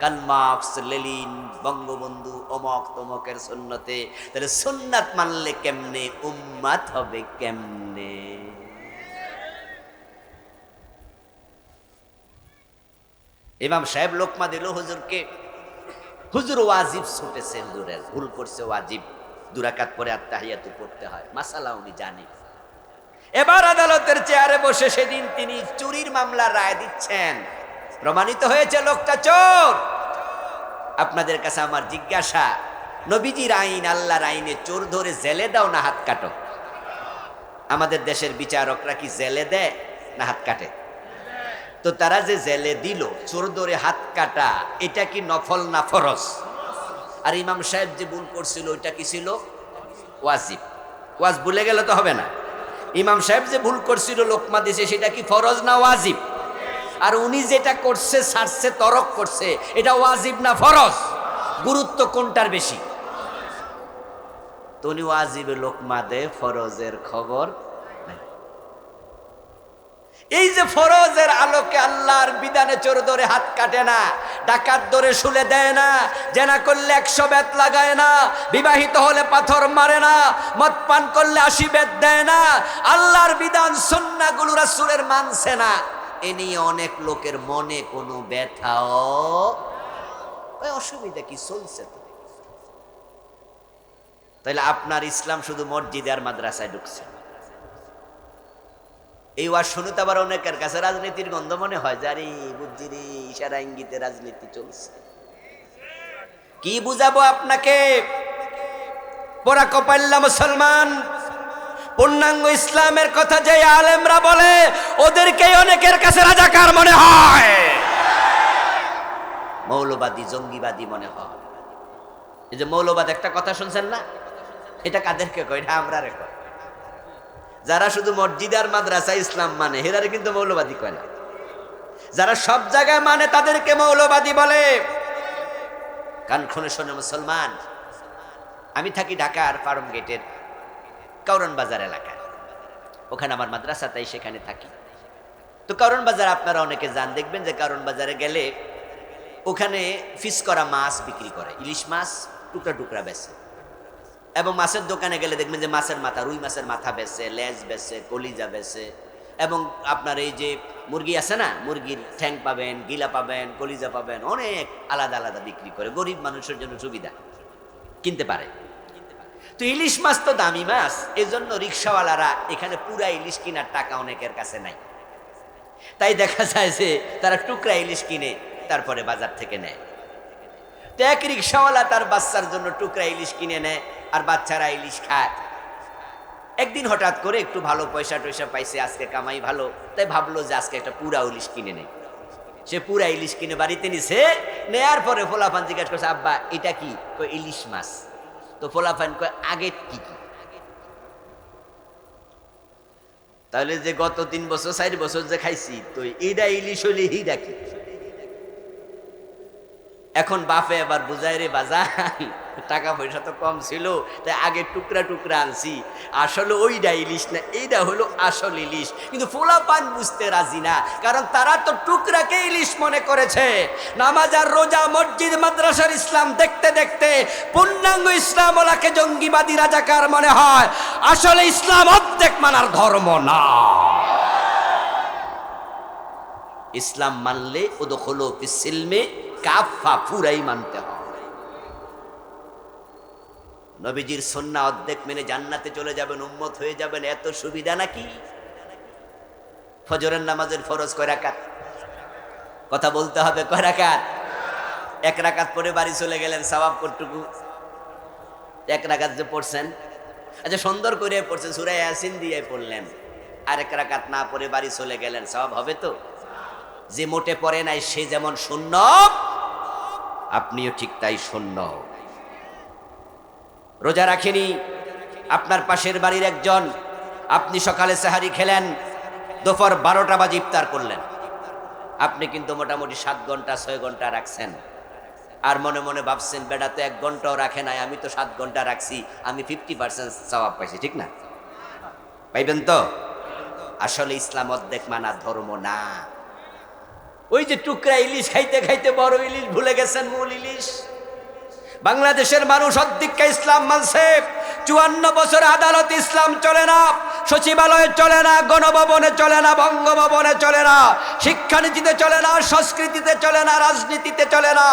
S1: কার্ল মার্কস, লেনিন, বঙ্গবন্ধু, অমক তমকের সুন্নতে। তাহলে সুন্নাত মানলে কেমনে, উম্মাত হবে কেমনে? ইমাম সাহেব লোকমা দিল হুজুরকে। হুজুর ওয়াজিব ছুটেছে, হুজুরের ভুল করছে, ওয়াজিব 2 রাকাত পরে আত্তাহিয়াতু পড়তে হয়, মাসালা উনি জানে। এবার আদালতের চেয়ারে বসে সেদিন তিনি চুরির মামলার রায় দিচ্ছেন। প্রমাণিত হয়েছে লোকটা চোর। আপনাদের কাছে আমার জিজ্ঞাসা, নবীজির আইন, আল্লাহর আইনে চোর ধরে জেলে দাও না হাত কাটো? আমাদের দেশের বিচারকরা কি জেলে দেয় না হাত কাটে? তো তারা যে জেলে দিল, চোর ধরে হাত কাটা, এটা কি নফল না ফরজ? আর ইমাম সাহেব যে ভুল করছিল ওইটা কি ছিল? ওয়াজিব। ওয়াজ ভুলে গেলে তো হবে না। ইমাম সাহেব যে ভুল করছিল লোকমা দিছে, সেটা কি ফরজ না ওয়াজিব? আর উনি যেটা করছে, ছাড়ছে, তরক করছে, এটা ওয়াজিব না ফরজ? গুরুত্ব কোনটার বেশি? তো উনি ওয়াজিবে লোকমা দেয়, ফরজের খবর নাই। এই যে ফরজের আলোকে আল্লাহর বিধানে চোর ধরে হাত কাটে না, ডাকাত ধরে শুলে দেয় না, জেনা করলে 100 বেত লাগায় না, বিবাহিত হলে পাথর মারে না, মদ পান করলে 80 বেত দেয় না, আল্লাহর বিধান সুন্নাহগুলো রাসূলের মানছে না, এ নিয়ে অনেক লোকের মনে কোনো ব্যথাও, ওই অসুবিধা কি চলছে তো। তাহলে আপনার ইসলাম শুধু মসজিদে আর মাদ্রাসায় ঢুকছে। এই ওয়াজ শুনে তো আবার অনেকের কাছে রাজনীতির গন্ধ মনে হয়, জারি বুঝছি রে, ইশারা ইঙ্গিতে রাজনীতি চলছে। কি বুঝাবো আপনাকে? পোড়া কপাল্লা মুসলমান, পূর্ণাঙ্গ ইসলামের কথা যে আলেমরা বলে, ওদেরকে অনেকের কাছে রাজাকার মনে হয়। মৌলবাদী জঙ্গিবাদী মনে হয়। এই যে মৌলবাদ একটা কথা শুনছেন না, এটা কাদেরকে কয়? এটা আমরা রে কয়। যারা শুধু মসজিদ আর মাদ্রাসা ইসলাম মানে হেরারে কিন্তু মৌলবাদী কয় না। যারা সব জায়গায় মানে তাদেরকে মৌলবাদী বলে। কান খুলে শোনে মুসলমান, আমি থাকি ঢাকার ফার্ম গেটের কারণ বাজার এলাকায়, ওখানে আমার মাদ্রাসা, তাই সেখানে থাকি। তো কারণ বাজার আপনারা অনেকে যান, দেখবেন যে কারণ বাজারে গেলে ওখানে ফিস করা মাছ বিক্রি করে, ইলিশ মাছ টুকরা টুকরা বেচে। এবং মাছের দোকানে গেলে দেখবেন যে মাছের মাথা, রুই মাছের মাথা বেচে, লেজ বেচে, কলিজা বেচে। এবং আপনার এই যে মুরগি আছে না, মুরগির ঠ্যাং পাবেন, গিলা পাবেন, কলিজা পাবেন, অনেক আলাদা আলাদা বিক্রি করে। গরিব মানুষের জন্য সুবিধা, কিনতে পারে। তো ইলিশ মাছ তো দামি মাছ, এই জন্য রিক্সাওয়ালারা এখানে পুরা ইলিশ কেনার টাকা অনেকের কাছে নাই। তাই দেখা যায় যে তারা টুকরা ইলিশ কিনে তারপরে বাজার থেকে নেয়। তো এক রিক্সাওয়ালা তার বাচ্চার জন্য টুকরা ইলিশ কিনে নেয়, আর বাচ্চারা ইলিশ খায়। একদিন হঠাৎ করে একটু ভালো পয়সা টয়সা পাইছে, আজকে কামাই ভালো, তাই ভাবলো যে আজকে একটা পুরা ইলিশ কিনে নেই। সে পুরা ইলিশ কিনে বাড়িতে নিছে। নেয়ার পরে ফোলাফান জিজ্ঞাসা করছে, আব্বা এটা কি? কয় ইলিশ মাছ। তো ফোলাফান কয় আগে কি কি? তাহলে যে গত 3 বছর 4 বছর যে খাইছি, তো এইটা ইলিশ হইলে হিডা কি? এখন বাপে আবার বুঝায়, রে বাজার টাকা পয়সা তো কম ছিল, তাই আগে টুকরা টুকরা আনছি, আসলে ওইটা ইলিশ না, এইটা হলো আসল ইলিশ। কিন্তু পোলাপান বুঝতে রাজি না, কারণ তারা তো টুকরাকে ইলিশ মনে করেছে। নামাজ আর রোজা, মসজিদ মাদ্রাসার ইসলাম দেখতে দেখতে পূর্ণাঙ্গ ইসলাম ওলাকে জঙ্গিবাদী রাজাকার মনে হয়। আসলে ইসলাম অর্ধেক মানার ধর্ম না। ইসলাম মানলে উদখুলু ফিস সিলমে কাফা, পুরাই মানতে হয়। নবীজির সুন্নাহ অর্ধেক মেনে জান্নাতে চলে যাবেন, উম্মত হয়ে যাবেন, এত সুবিধা নাকি? ফজরের নামাজের ফরজ কয় রাকাত? কথা বলতে হবে, কয় রাকাত? 1 রাকাত পরে বাড়ি চলে গেলেন, সওয়াব কতটুকু? 1 রাকাত যে পড়ছেন, আচ্ছা সুন্দর করে পড়ছেন, সূরা ইয়াসিন দিয়ে পড়লেন, আর 1 রাকাত না পড়ে বাড়ি চলে গেলেন, সওয়াব হবে তো? যে মোটে পড়ে নাই সে যেমন শূন্য, আপনিও ঠিক তাই শূন্য। রোজা রাখেনি আপনার পাশের বাড়ির একজন, আপনি সকালে সেহারি খেলেন, দুপুর 12টা বাজে ইফতার করলেন, আপনি কিন্তু মোটামুটি 7 ঘন্টা 6 ঘন্টা রাখছেন। আর মনে মনে ভাবছেন, বেটা তো 1 ঘন্টাও রাখে নাই, আমি তো 7 ঘন্টা রাখছি, আমি 50% সওয়াব পাইছি, ঠিক না? পাইবেন তো? আসলে ইসলাম অর্ধেক মানা ধর্ম না। ওই যে টুকরা ইলিশ খাইতে খাইতে বড় ইলিশ ভুলে গেছেন মূল ইলিশ। বাংলাদেশের মানুষ অর্ধেকটা ইসলাম মানছে। 54 বছর আদালত ইসলাম চলে না, সচিবালয়ে চলে না, গণভবনে চলে না, বঙ্গভবনে চলে না, শিক্ষানীতিতে চলে না, সংস্কৃতিতে চলে না, রাজনীতিতে চলে না,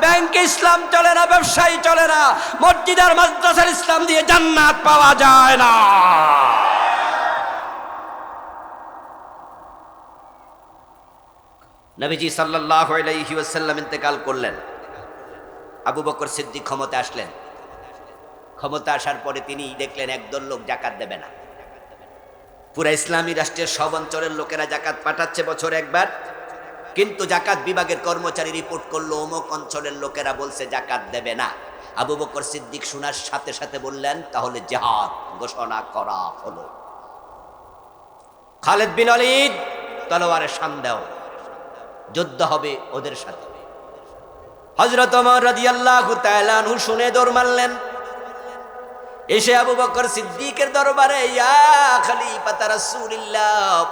S1: ব্যাংকে ইসলাম চলে না, ব্যবসায়ী চলে না, মসজিদ আর মাদ্রাসার ইসলাম দিয়ে জান্নাত পাওয়া যায় না। নবীজি সাল্লাল্লাহু আলাইহি ওয়াসাল্লাম ইন্তেকাল করলেন, আবু বকর সিদ্দিক ক্ষমতা আসলেন। ক্ষমতা আসার পরে তিনি দেখলেন একদল লোক জাকাত দেবে না। পুরা ইসলামী রাষ্ট্রের সব অঞ্চলের লোকেরা জাকাত পাঠাচ্ছে বছরে একবার, কিন্তু জাকাত বিভাগের কর্মচারী রিপোর্ট করলো অমুক অঞ্চলের লোকেরা বলছে জাকাত দেবে না। আবু বকর সিদ্দিক শোনার সাথে সাথে বললেন, তাহলে জিহাদ ঘোষণা করা হলো। খালিদ বিন ওয়ালিদ তলোয়ারে শান দাও, যুদ্ধ হবে ওদের সাথে। হযরত ওমর রাদিয়াল্লাহু তাআলা আনহু শুনে দৌড় মারলেন, এসে আবু বকর সিদ্দিকের দরবারে, ইয়া খলিফাত রাসূলুল্লাহ,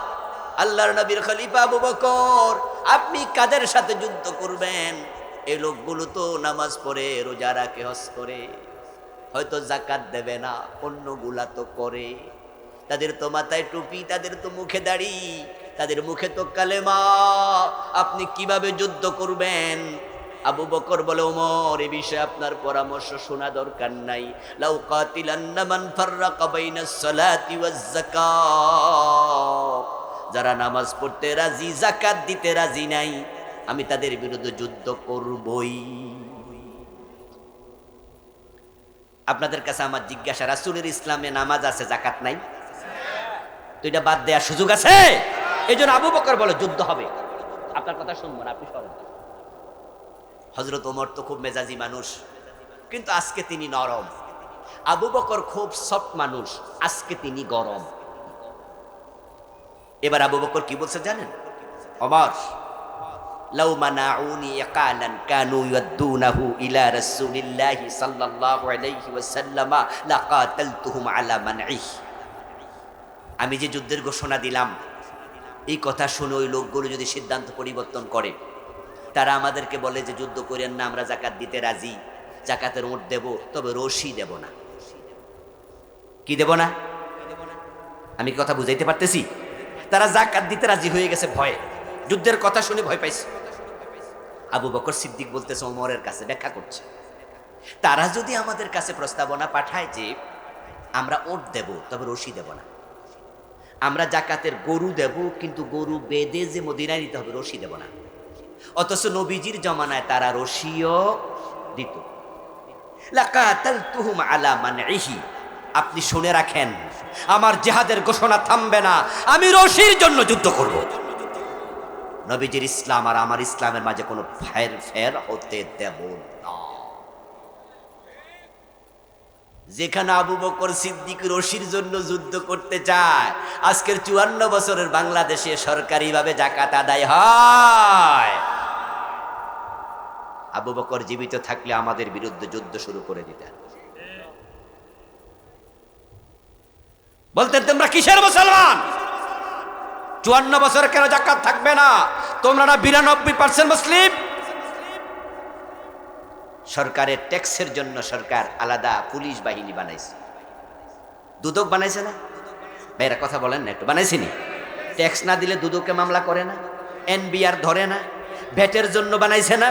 S1: আল্লাহর নবীর খলিফা আবু বকর, আপনি কাদের সাথে যুদ্ধ করবেন? এই লোকগুলো তো নামাজ পড়ে, রোজা রাখে, হজ করে, হয়তো যাকাত দেবে না, অন্যগুলা তো করে, তাদের তো মাথায় টুপি, তাদের তো মুখে দাড়ি, তাদের মুখে তো কালেমা, আপনি কিভাবে যুদ্ধ করবেন? আবু বকর বলে, ওমর, এই বিষয়ে আপনার পরামর্শ শোনা দরকার নাই। লাউ কাতিলান্না মান ফাররাকা বাইনাস সালাতি ওয়াজ যাকাত, যারা নামাজ পড়তে রাজি, যাকাত দিতে রাজি নাই, আমি তাদের বিরুদ্ধে যুদ্ধ করবই। আপনাদের কাছে আমার জিজ্ঞাসা, রাসূলের ইসলামে নামাজ আছে, যাকাত নাই, তো এটা বাদ দেওয়ার সুযোগ আছে? এই জন্য আবু বকর বলে যুদ্ধ হবে। আপনার কথা শুনবো না, আপনি সরেন। হযরত ওমর তো খুব মেজাজি মানুষ, কিন্তু আজকে তিনি নরম। আবু বকর খুব সফট মানুষ, আজকে তিনি গরম। এবার আবু বকর কি বলছে জানেন? ওমর, লাউ মানাউনি ইকালান কানু ইয়াদুনাহু ইলা রাসূলিল্লাহি সাল্লাল্লাহু আলাইহি ওয়াসাল্লাম লাকাতালতুহুম আলা মানইহি। আমি যে যুদ্ধের ঘোষণা দিলাম, এই কথা শুনে ওই লোকগুলো যদি সিদ্ধান্ত পরিবর্তন করে, তারা আমাদেরকে বলে যে যুদ্ধ করেন না, আমরা জাকাত দিতে রাজি, জাকাতের ওট দেব, তবে রশি দেব না। কি দেব না? আমি কথা বুঝাইতে পারতেছি? তারা জাকাত দিতে রাজি হয়ে গেছে ভয়ে, যুদ্ধের কথা শুনে ভয় পাইছে। আবু বকর সিদ্দিক বলতেছে ওমরের কাছে, ব্যাখ্যা করছে, তারা যদি আমাদের কাছে প্রস্তাবনা পাঠায় যে আমরা ওট দেব তবে রশি দেব না, আমরা জাকাতের গরু দেব কিন্তু গরু বেঁধে যে মদিনায় নিতে হবে, রশি দেব না। অথচ নবীজির জমানায় তারা রশিও দিত। লাকাতালতুহুম আলা মানইহি। আপনি শুনে রাখেন, আমার জিহাদের ঘোষণা থামবে না, আমি রশির জন্য যুদ্ধ করব। নবীজির ইসলাম আর আমার ইসলামের মাঝে কোনো ফের হতে দেব না। যেখানে আবু বকর সিদ্দিক রশির জন্য যুদ্ধ করতে চায়, আজকের 54 বছরের বাংলাদেশে সরকারিভাবে জাকাত আদায় হয়। আবু বকর জীবিত থাকলে আমাদের বিরুদ্ধে যুদ্ধ শুরু করে দিতেন, বলতেন তোমরা কিসের মুসলমান, 54 বছর কেন জাকাত থাকবে না, তোমরা না 92% মুসলিম। সরকারের ট্যাক্সের জন্য সরকার আলাদা পুলিশ বাহিনী বানাইছে, দুদক বানাইছে না ভাইরা? কথা বলেন না একটু, বানাইছিনি? ট্যাক্স না দিলে দুদকে মামলা করে না, এনবিআর ধরে না। ভ্যাটের জন্য বানাইছে না?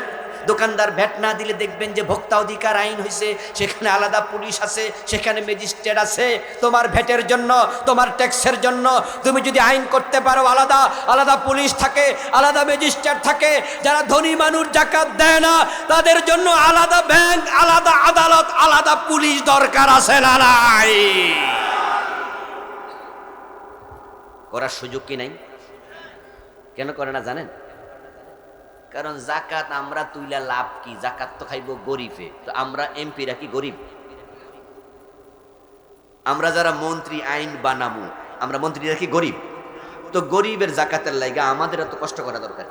S1: দোকানদার ভ্যাট না দিলে দেখবেন যে ভোক্তা অধিকার আইন হয়েছে, সেখানে আলাদা পুলিশ আছে, সেখানে ম্যাজিস্ট্রেট আছে। তোমার ভ্যাটের জন্য, তোমার ট্যাক্সের জন্য তুমি যদি আইন করতে পারো, আলাদা আলাদা পুলিশ থাকে, আলাদা ম্যাজিস্ট্রেট থাকে। যারা ধনী মানুষ জাকাত দেয় না, তাদের জন্য আলাদা ব্যাংক, আলাদা আদালত, আলাদা পুলিশ দরকার আছে না নাই? করার সুযোগ কি নাই? কেন করে না জানেন? কারণ জাকাত আমরা তুইলা লাভ কি? জাকাত তো খাইব গরিবে, তো আমরা এমপিরা কি গরিব? আমরা যারা মন্ত্রী আইন বানামু, আমরা মন্ত্রীরা কি গরিব? তো গরিবের জাকাতের লাইগা আমাদের এত কষ্ট করা দরকার।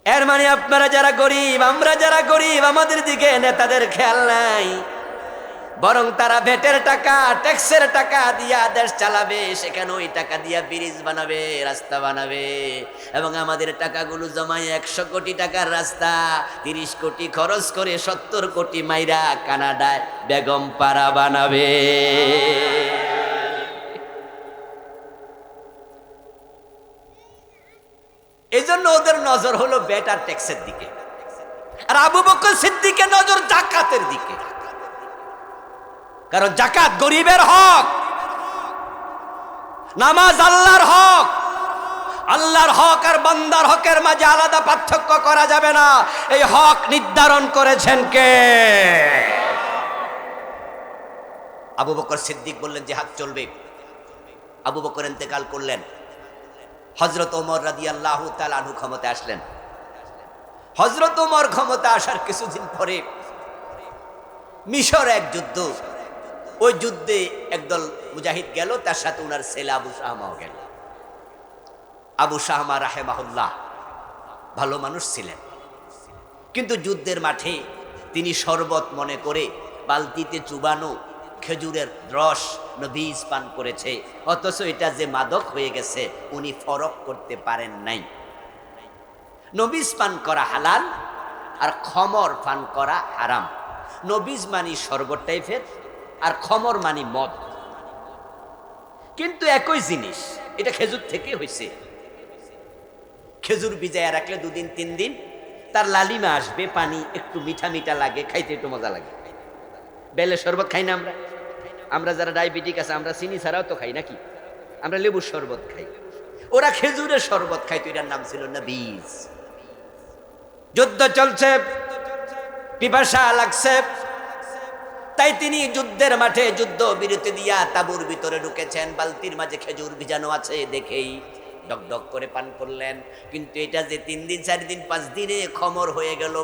S1: এর মানে আপনারা যারা গরিব, আমরা যারা গরিব, আমাদের দিকে নেতাদের খেয়াল নাই, বরং তারা ভ্যাটের টাকা, ট্যাক্সের টাকা দিয়া দেশ চালাবে, সেখানে ওই টাকা দিয়া ব্রিজ বানাবে, রাস্তা বানাবে, এবং আমাদের টাকাগুলো জমায় 100 কোটি টাকার রাস্তা 30 কোটি খরচ করে 70 কোটি মাইরা কানাডায় বেগম পাড়া বানাবে। এই জন্য ওদের নজর হলো ভ্যাট আর ট্যাক্সের দিকে, আর আবু বকর সিদ্দিকের নজর জাকাতের দিকে। কারণ জাকাত গরিবের হক, নামাজ আল্লাহর হক। আল্লাহর হক আর বান্দার হকের মাঝে আলাদা পার্থক্য করা যাবে না। এই হক নির্ধারণ করেছেন কে? আবু বকর সিদ্দিক বললেন জিহাদ চলবে। আবু বকর ইন্তেকাল করলেন, হযরত ওমর রাদিয়াল্লাহু তাআলা আনহু ক্ষমতায় আসলেন। হযরত ওমর ক্ষমতা আসার কিছুদিন পরে মিশর এক যুদ্ধ, ওই যুদ্ধে একদল মুজাহিদ গেল, তার সাথে ওনার ছেলে আবু শাহমাও গেল। আবু শাহমা রাহেমাহুল্লাহ ভালো মানুষ ছিলেন, কিন্তু যুদ্ধের মাঠে তিনি শরবত মনে করে বালতিতে চুবানো খেজুরের রস নবীজ পান করেছে, অথচ এটা যে মাদক হয়ে গেছে উনি ফরক করতে পারেন নাই। নবীজ পান করা হালাল আর খমর পান করা হারাম। নবীজ মানি শরবত টাইপের, আর খমর মানি মদ, কিন্তু একই জিনিস। এটা খেজুর থেকে হয়েছে। খেজুর ভিজাইয়া রাখলে 2 দিন 3 দিন তার লালিমা আসবে, পানি একটু মিঠা মিঠা লাগে, খাইতে একটু মজা লাগে। বেলে শরবত খাই না আমরা? আমরা যারা ডায়াবেটিক আছে, আমরা চিনি ছাড়াও তো খাই নাকি? আমরা লেবুর শরবত খাই, ওরা খেজুরের শরবত খাইতো, এটার নাম ছিল নবীজ। যুদ্ধ চলছে, পিপাসা লাগছে, তাই তিনি যুদ্ধের মাঠে যুদ্ধ বিরতি দিয়া তাঁবুর ভিতরে ঢুকেছেন। বালতির মাঝে খেজুর ভিজানো আছে দেখেই ডক ডক করে পান করলেন। কিন্তু এটা যে 3 দিন 4 দিন 5 দিনে খমর হয়ে গেল,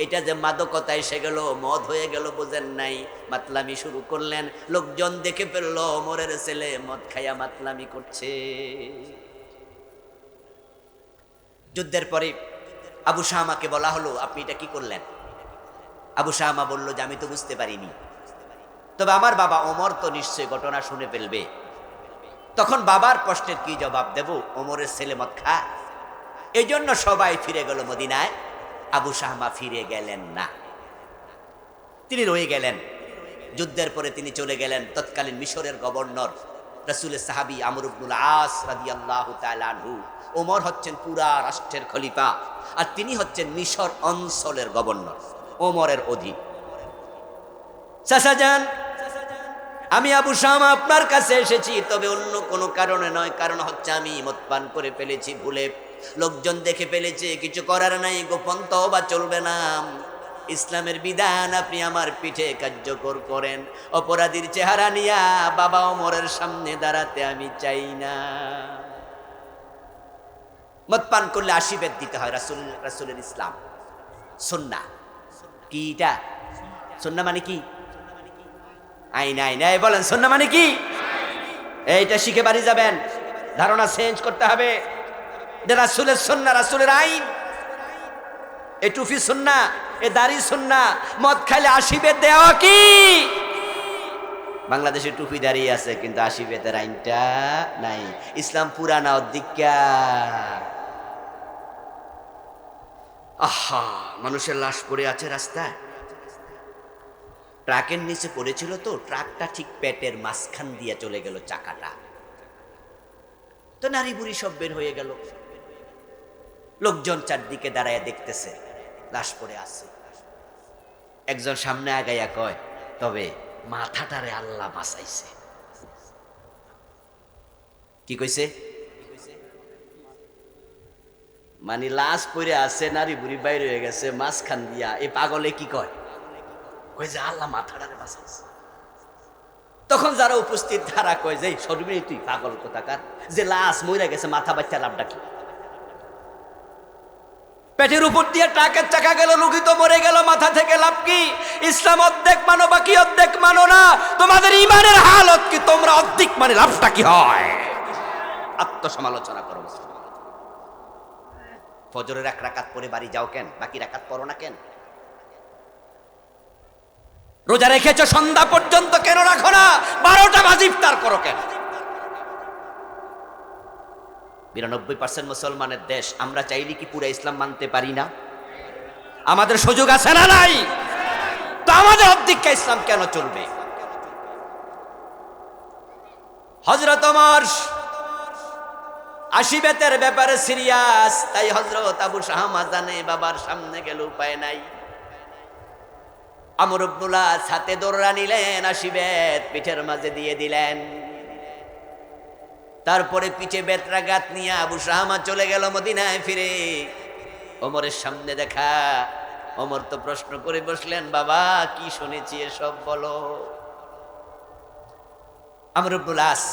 S1: এটা যে মাদকতা এসে গেল, মদ হয়ে গেল, বোঝেন নাই। মাতলামি শুরু করলেন। লোকজন দেখে ফেলল ওমরের ছেলে মদ খাইয়া মাতলামি করছে। যুদ্ধের পরে আবু শামাকে বলা হলো, আপনি এটা কি করলেন? আবু শামা বলল যে আমি তো বুঝতে পারিনি, তবে আমার বাবা ওমর তো নিশ্চয়ই ঘটনা শুনে ফেলবে। তখন বাবার প্রশ্নের কি জবাব দেব? ওমরের ছেলে মদ খায়। এই জন্য সবাই ফিরে গেল মদিনায়, আবু শামা ফিরে গেলেন না, তিনি রয়ে গেলেন। যুদ্ধের পরে তিনি চলে গেলেন তৎকালীন মিশরের গভর্নর রাসূলের সাহাবী আমর ইবনুল আস রাদিয়াল্লাহু তাআলা আনহু। ওমর হচ্ছেন পুরা রাষ্ট্রের খলিফা, আর তিনি হচ্ছেন মিশর অঞ্চলের গভর্নর, ওমরের অধীন। চাচা যান, আমি আবু শামা আপনার কাছে এসেছি, তবে অন্য কোনো কারণে নয়। কারণ হচ্ছে আমি মদ পান করে ফেলেছি ভুলে, লোকজন দেখে ফেলেছে, কিছু করার নাই, গোপন তওবা চলবে না। ইসলামের বিধান আপনি আমার পিঠে কার্যকর করেন। অপরাধীর চেহারা নিয়া বাবা ওমরের সামনে দাঁড়াতে আমি চাই না। মদ পান করলে 80 বেত দিতে হয়, রাসূলের ইসলাম সুন্নাহ। কি এটা সুন্নাহ মানে কি? আইন আইন এই বলেন সুন্নাহ মানে কি? এইটা শিখে বাড়ি যাবেন, ধারণা চেঞ্জ করতে হবে। রাসূলের সুন্নাহ, রাসূলের আইন। এ টুপি সুন্নাহ, এ দাড়ি সুন্নাহ। মদ খাইলে 80 বেত দেওয়া কি? বাংলাদেশে টুপি দাঁড়িয়ে আছে, কিন্তু 80 বেতের আইনটা নাই। ইসলাম পুরানা অধিকা। আহা, মানুষের লাশ পড়ে আছে রাস্তায়, ট্রাকের নিচে পড়েছিল তো, ট্রাকটা ঠিক পেটের মাঝখান দিয়ে চলে গেল চাকাটা, তো নারী বুড়ি সব বের হয়ে গেল। লোকজন চারদিকে দাঁড়ায় দেখতেছে, লাশ পড়ে আছে। একজন সামনে আগাইয়া কয়, তবে মাথাটারে আল্লাহ বাঁচাইছে। কি কইছে? মানে লাশ পড়ে আছে, নারী বুড়ি বাইরে হয়ে গেছে মাঝখান দিয়া। এই পাগলে কি কয়? কই যে আল্লাহ মাথাটারে বাঁচাইছে। তখন যারা উপস্থিত তারা কয় যে সরবি তুই পাগল কোথাকার, যে লাশ মইরা গেছে মাথা বাচ্চা লাভটা কি? পেটের উপর দিয়ে ট্রাকের চাকা গেল, রুগী তো মরে গেল, মাথা থেকে লাভ কি? ইসলাম অর্ধেক মানো, বাকি অর্ধেক মানো না। তোমাদের ইমানের হালত কি? তোমরা অর্ধেক মানে লাভটা কি হয়? আত্মসমালোচনা করো। ফজরের 1 রাকাত পরে বাড়ি যাও কেন? বাকি রাকাত পড়ো না কেন? রোজা রেখেছো সন্ধ্যা পর্যন্ত, কেন রাখো না? 12টা বাজে ইফতার করো কেন? 92% মুসলমানের দেশ, আমরা চাইলে কি পুরো ইসলাম মানতে পারি না? আমাদের সুযোগ আছে না নাই? তো আমাদের অর্ধেক ইসলাম কেন চলবে? হযরত ওমর 80 বেতের ব্যাপারে সিরিয়াস, তাই হযরত আবু শামা জানে বাবার সামনে গেল উপায় নাই। আমর ইবনুল আস হাতে দৌড়া নিলেন, 80 বেত পিঠের মাঝে দিয়ে দিলেন। তারপরে পিঠে বেত্রাঘাত নিয়ে আবু শামা চলে গেল মদিনায় ফিরে। ওমরের সামনে দেখা, ওমর তো প্রশ্ন করে বসলেন, বাবা কি শুনেছি এসব বলো। আমর ইবনুল আস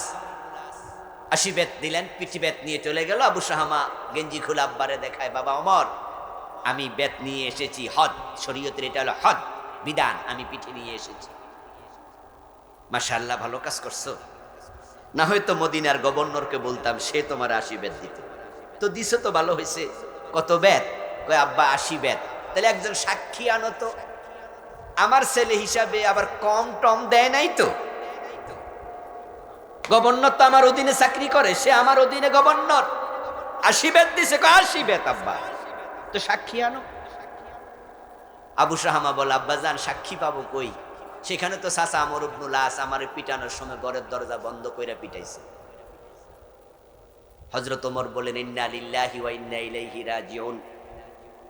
S1: 80 বেত দিলেন, পিঠে বেত নিয়ে চলে গেল। আবু শামা গেঞ্জি খুলে আব্বারে দেখায়, বাবা ওমর আমি বেত নিয়ে এসেছি, হদ শরীয়তের এটা হলো হদ বিধান, আমি পিঠে নিয়ে এসেছি। মাশাআল্লাহ, ভালো কাজ করছো। না হয়তো মদিনার গভর্নরকে বলতাম, সে তোমার 80 বেত দিত। তো দিছো তো ভালো হয়েছে। কত বেত? কয় আব্বা 80 বেত। তাহলে একজন সাক্ষী আনো তো। আমার ছেলে হিসাবে আবার কম টম দেয় নাই তো? গভর্নর তো আমার অধীনে চাকরি করে, সে আমার অধীনে গভর্নর। 80 বেত দিছে। কয় 80 বেত আব্বা, তো সাক্ষী আনো। আবু শামা বলে, আব্বা জান সাক্ষী পাবো কই? সেখানে তো চাচা আমর ইবনুল আস আমার পিটানোর সময় ঘরের দরজা বন্ধ কইরা পিটাইছে। হযরত ওমর বলেন, ইন্না লিল্লাহি ওয়া ইন্না ইলাইহি রাজিউন।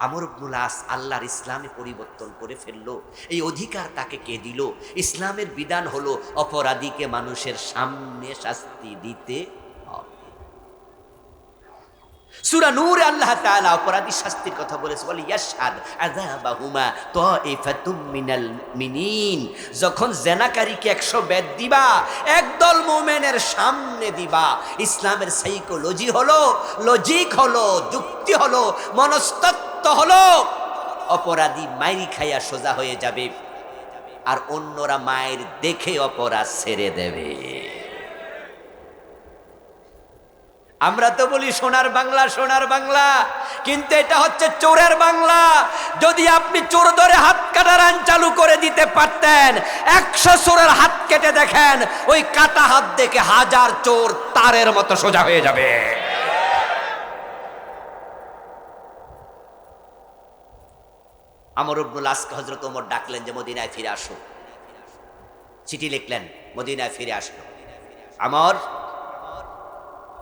S1: আমর ইবনুল আস আল্লাহর ইসলামে পরিবর্তন করে ফেললো, এই অধিকার তাকে কে দিল? ইসলামের বিধান হলো অপরাধীকে মানুষের সামনে শাস্তি দিতে হবে। সূরা নূরে আল্লাহ তাআলা অপরাধী শাস্তির কথা বলেছে, বলে ইয়াশহাদ আযাবাহুমা তাইফাতুম মিনাল মুমিনিন। যখন জেনাকারীকে 100 বেত দিবা, একদল মুমিনের সামনে দিবা। ইসলামের সাইকোলজি হলো, লজিক হলো, যুক্তি হলো, মনস্তত্ত্ব হলো, অপরাধী মাইরি খাইয়া সোজা হয়ে যাবে, আর অন্যরা মায়ের দেখে অপরাধ ছেড়ে দেবে। আমরা তো বলি সোনার বাংলা, সোনার বাংলা, কিন্তু এটা হচ্ছে চোরের বাংলা। যদি আপনি চোর ধরে হাত কাটার আইন চালু করে দিতে পারতেন, 100 চোরের হাত কেটে দেখেন, ওই কাটা হাত দেখে 1000 চোর তারের মতো সোজা হয়ে যাবে। আমর ইবনুল আসকে হযরত ওমর ডাকলেন যে মদিনায় ফিরে আসো। চিঠি লিখলেন, মদিনায় ফিরে আসলো। আমর,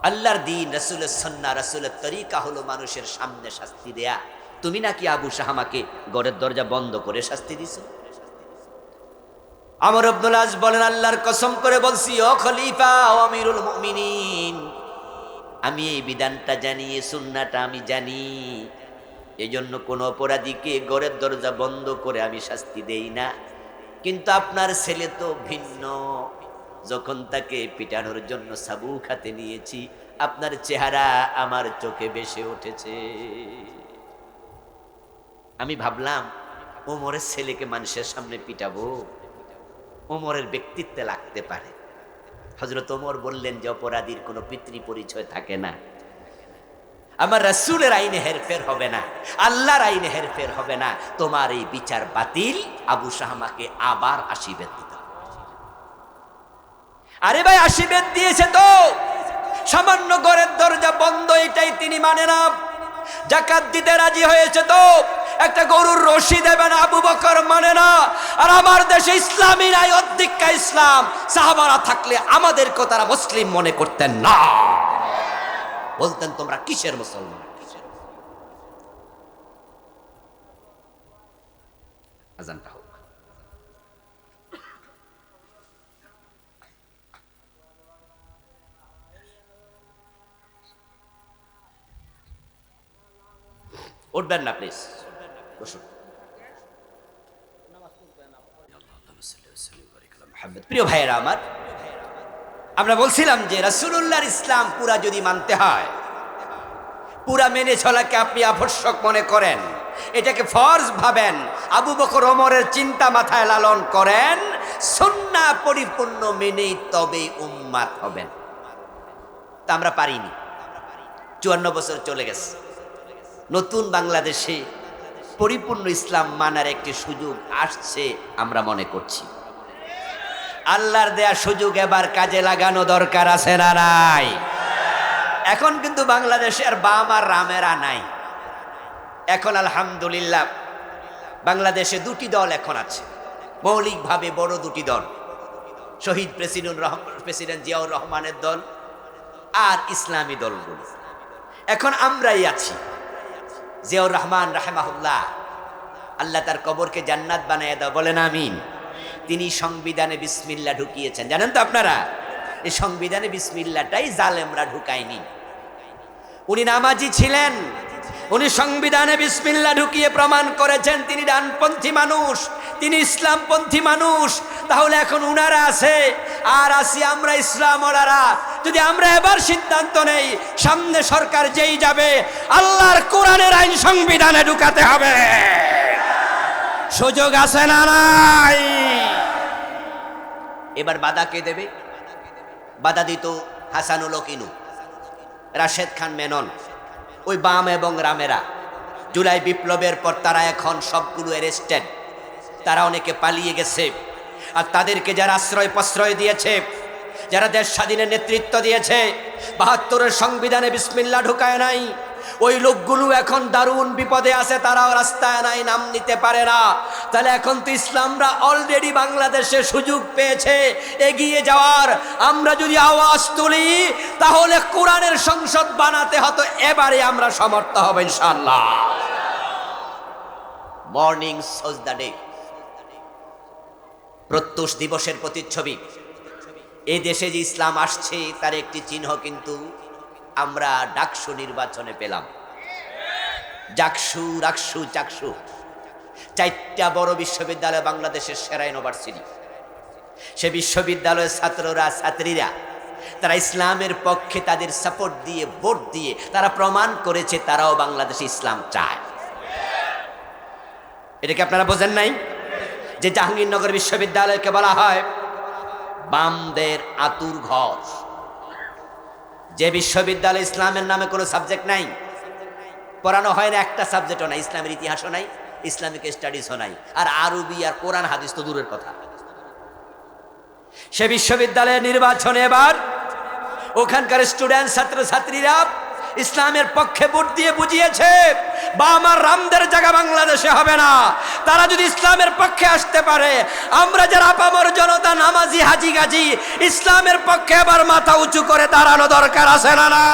S1: আল্লাহর দ্বীন, রাসূলের সুন্নাহ, রাসূলের তরিকা হলো মানুষের সামনে শাস্তি দেয়া। তুমি নাকি আবু শাহামাকে ঘরের দরজা বন্ধ করে শাস্তি দিছো? আমর ইবনুল আস বলেন, আল্লাহর কসম করে বলছি, ও খলিফা, ও আমিরুল মুমিনিন, আমি এই বিধানটা জানি, এই সুন্নাহটা আমি জানি। এজন্য কোন অপরাধীকে ঘরের দরজা বন্ধ করে আমি শাস্তি দেই না। কিন্তু আপনার ছেলে তো ভিন্ন। যখন তাকে পিটানোর জন্য চাবুক হাতে নিয়েছি, আপনার চেহারা আমার চোখে ভেসে উঠেছে। আমি ভাবলাম, ওমরের ছেলেকে মানুষের সামনে পিটাবো, ওমরের ব্যক্তিত্বে লাগতে পারে। হযরত ওমর বললেন যে অপরাধীর কোনো পিতৃ পরিচয় থাকে না। আমার রাসূলের আইনে হেরফের হবে না, আল্লাহর আইনে হেরফের হবে না। তোমার এই বিচার বাতিল, আবু শাহমাকে আবার 80 বেত দিতে হবে। আরে ভাই, 80 বেত দিয়েছে তো, সামান্য ঘরের দরজা বন্ধ, এটাই তিনি মানে না। যাকাত দিতে রাজি হয়েছে তো, একটা গরুর রশি দেবেন, আবু বকর মানে না। আর আমার দেশে ইসলামী নাই, অধিকা ইসলাম। সাহাবারা থাকলে আমাদেরকে তারা মুসলিম মনে করতেন না, বলতেন তোমরা কিসের মুসলমান। আজানটা হোক। উঠবেন না প্লিজ, বসুন। প্রিয় ভাইয়েরা আমার, আমরা বলছিলাম যে রাসূলুল্লাহর ইসলাম পুরা যদি মানতে হয়, পুরা মেনে চলাকে আপনি আবশ্যক মনে করেন, এটাকে ফরজ ভাবেন, আবু বকর ওমরের চিন্তা মাথায় লালন করেন, সুন্নাহ পরিপূর্ণ মেনেই তবে উম্মাত হবেন। তা আমরা পারিনি। 54 বছর চলে গেছে। নতুন বাংলাদেশে পরিপূর্ণ ইসলাম মানার একটি সুযোগ আসছে, আমরা মনে করছি। আল্লাহর দেয়া সুযোগ এবার কাজে লাগানো দরকার আছে না নাই? এখন কিন্তু বাংলাদেশে আর বাম আর রামেরা নাই। এখন আলহামদুলিল্লাহ বাংলাদেশে 2টি দল এখন আছে, মৌলিকভাবে বড় 2টি দল, শহীদ প্রেসিডেন্ট জিয়াউর রহমানের দল আর ইসলামী দলগুলো। এখন আমরাই আছি। জিয়াউর রহমান রাহিমাহুল্লাহ, আল্লাহ তার কবরকে জান্নাত বানায় দাও, বলেন আমিন। তিনি সংবিধানে বিসমিল্লাহ ঢুকিয়েছেন, জানেন তো আপনারা? এই সংবিধানে বিসমিল্লাহটাই জালেমরা ঢুকায়নি। উনি নামাজি ছিলেন, উনি সংবিধানে বিসমিল্লাহ ঢুকিয়ে প্রমাণ করেছেন তিনি ডানপন্থী মানুষ, তিনি ইসলামপন্থী মানুষ। তাহলে এখন উনারা আছে আর আসি আমরা ইসলামওয়ালারা। যদি আমরা এবার সিদ্ধান্ত নেই, সামনে সরকার যেই যাবে, আল্লাহর কোরআনের আইন সংবিধানে ঢুকাতে হবে। সুযোগ আছে না নাই? এবার বাধা কে দেবে? বাধা দিত হাসানুল কিনু, রাশেদ খান মেনন, ওই বাম এবং রামেরা। জুলাই বিপ্লবের পর তারা এখন সবগুলো অ্যারেস্টেড, তারা অনেকে পালিয়ে গেছে। আর তাদেরকে যারা আশ্রয় প্রশ্রয় দিয়েছে, যারা দেশ স্বাধীনের নেতৃত্ব দিয়েছে, ৭২-এর সংবিধানে বিসমিল্লাহ ঢুকায় নাই, ওই লোকগুলো এখন দারুণ বিপদে আছে, তারাও রাস্তায় নাই, নাম নিতে পারে না। তাহলে এখন তো ইসলামরা অলরেডি বাংলাদেশে সুযোগ পেয়েছে এগিয়ে যাওয়ার। আমরা যদি আওয়াজ তুলি, তাহলে কোরআনের সংসদ বানাতে হতো, এবারে আমরা সমর্থ হব ইনশাআল্লাহ। মর্নিং সজদা ডে, প্রত্যুষ দিবসের প্রতিচ্ছবি। এই দেশে যে ইসলাম আসছে তার একটি চিহ্ন কিন্তু আমরা ডাকসু নির্বাচনে পেলাম। জাকসু, রাকসু, চাকসু, 4টা বড় বিশ্ববিদ্যালয়, বাংলাদেশের সেরা ইউনিভার্সিটি। সে বিশ্ববিদ্যালয়ের ছাত্ররা, ছাত্রীরা তারা ইসলামের পক্ষে তাদের সাপোর্ট দিয়ে, ভোট দিয়ে তারা প্রমাণ করেছে তারাও বাংলাদেশে ইসলাম চায়। এটা কি আপনারা বোঝেন নাই? যে জাহাঙ্গীরনগর বিশ্ববিদ্যালয়কে বলা হয় বামদের আতুর ঘর। যে বিশ্ববিদ্যালয় ইসলামের নামে কোনো সাবজেক্ট নাই, পড়ানো হয় না, একটা সাবজেক্টও নাই, ইসলামের ইতিহাসও নাই, ইসলামিক স্টাডিজও নাই, আর আরবি আর কোরআন হাদিস তো দূরের কথা। সে বিশ্ববিদ্যালয়ের নির্বাচনে এবার ওখানকার স্টুডেন্ট, ছাত্র ছাত্রীরা ইসলামের পক্ষে ভোট দিয়ে বুঝিয়েছে বা আমার রামদের জায়গা বাংলাদেশে হবে না। তারা যদি ইসলামের পক্ষে আসতে পারে, আমরা যারা আপামর জনতা, নামাজি, হাজি গাজি, ইসলামের পক্ষে আবার মাথা উঁচু করে দাঁড়ানো দরকার আছে না? না,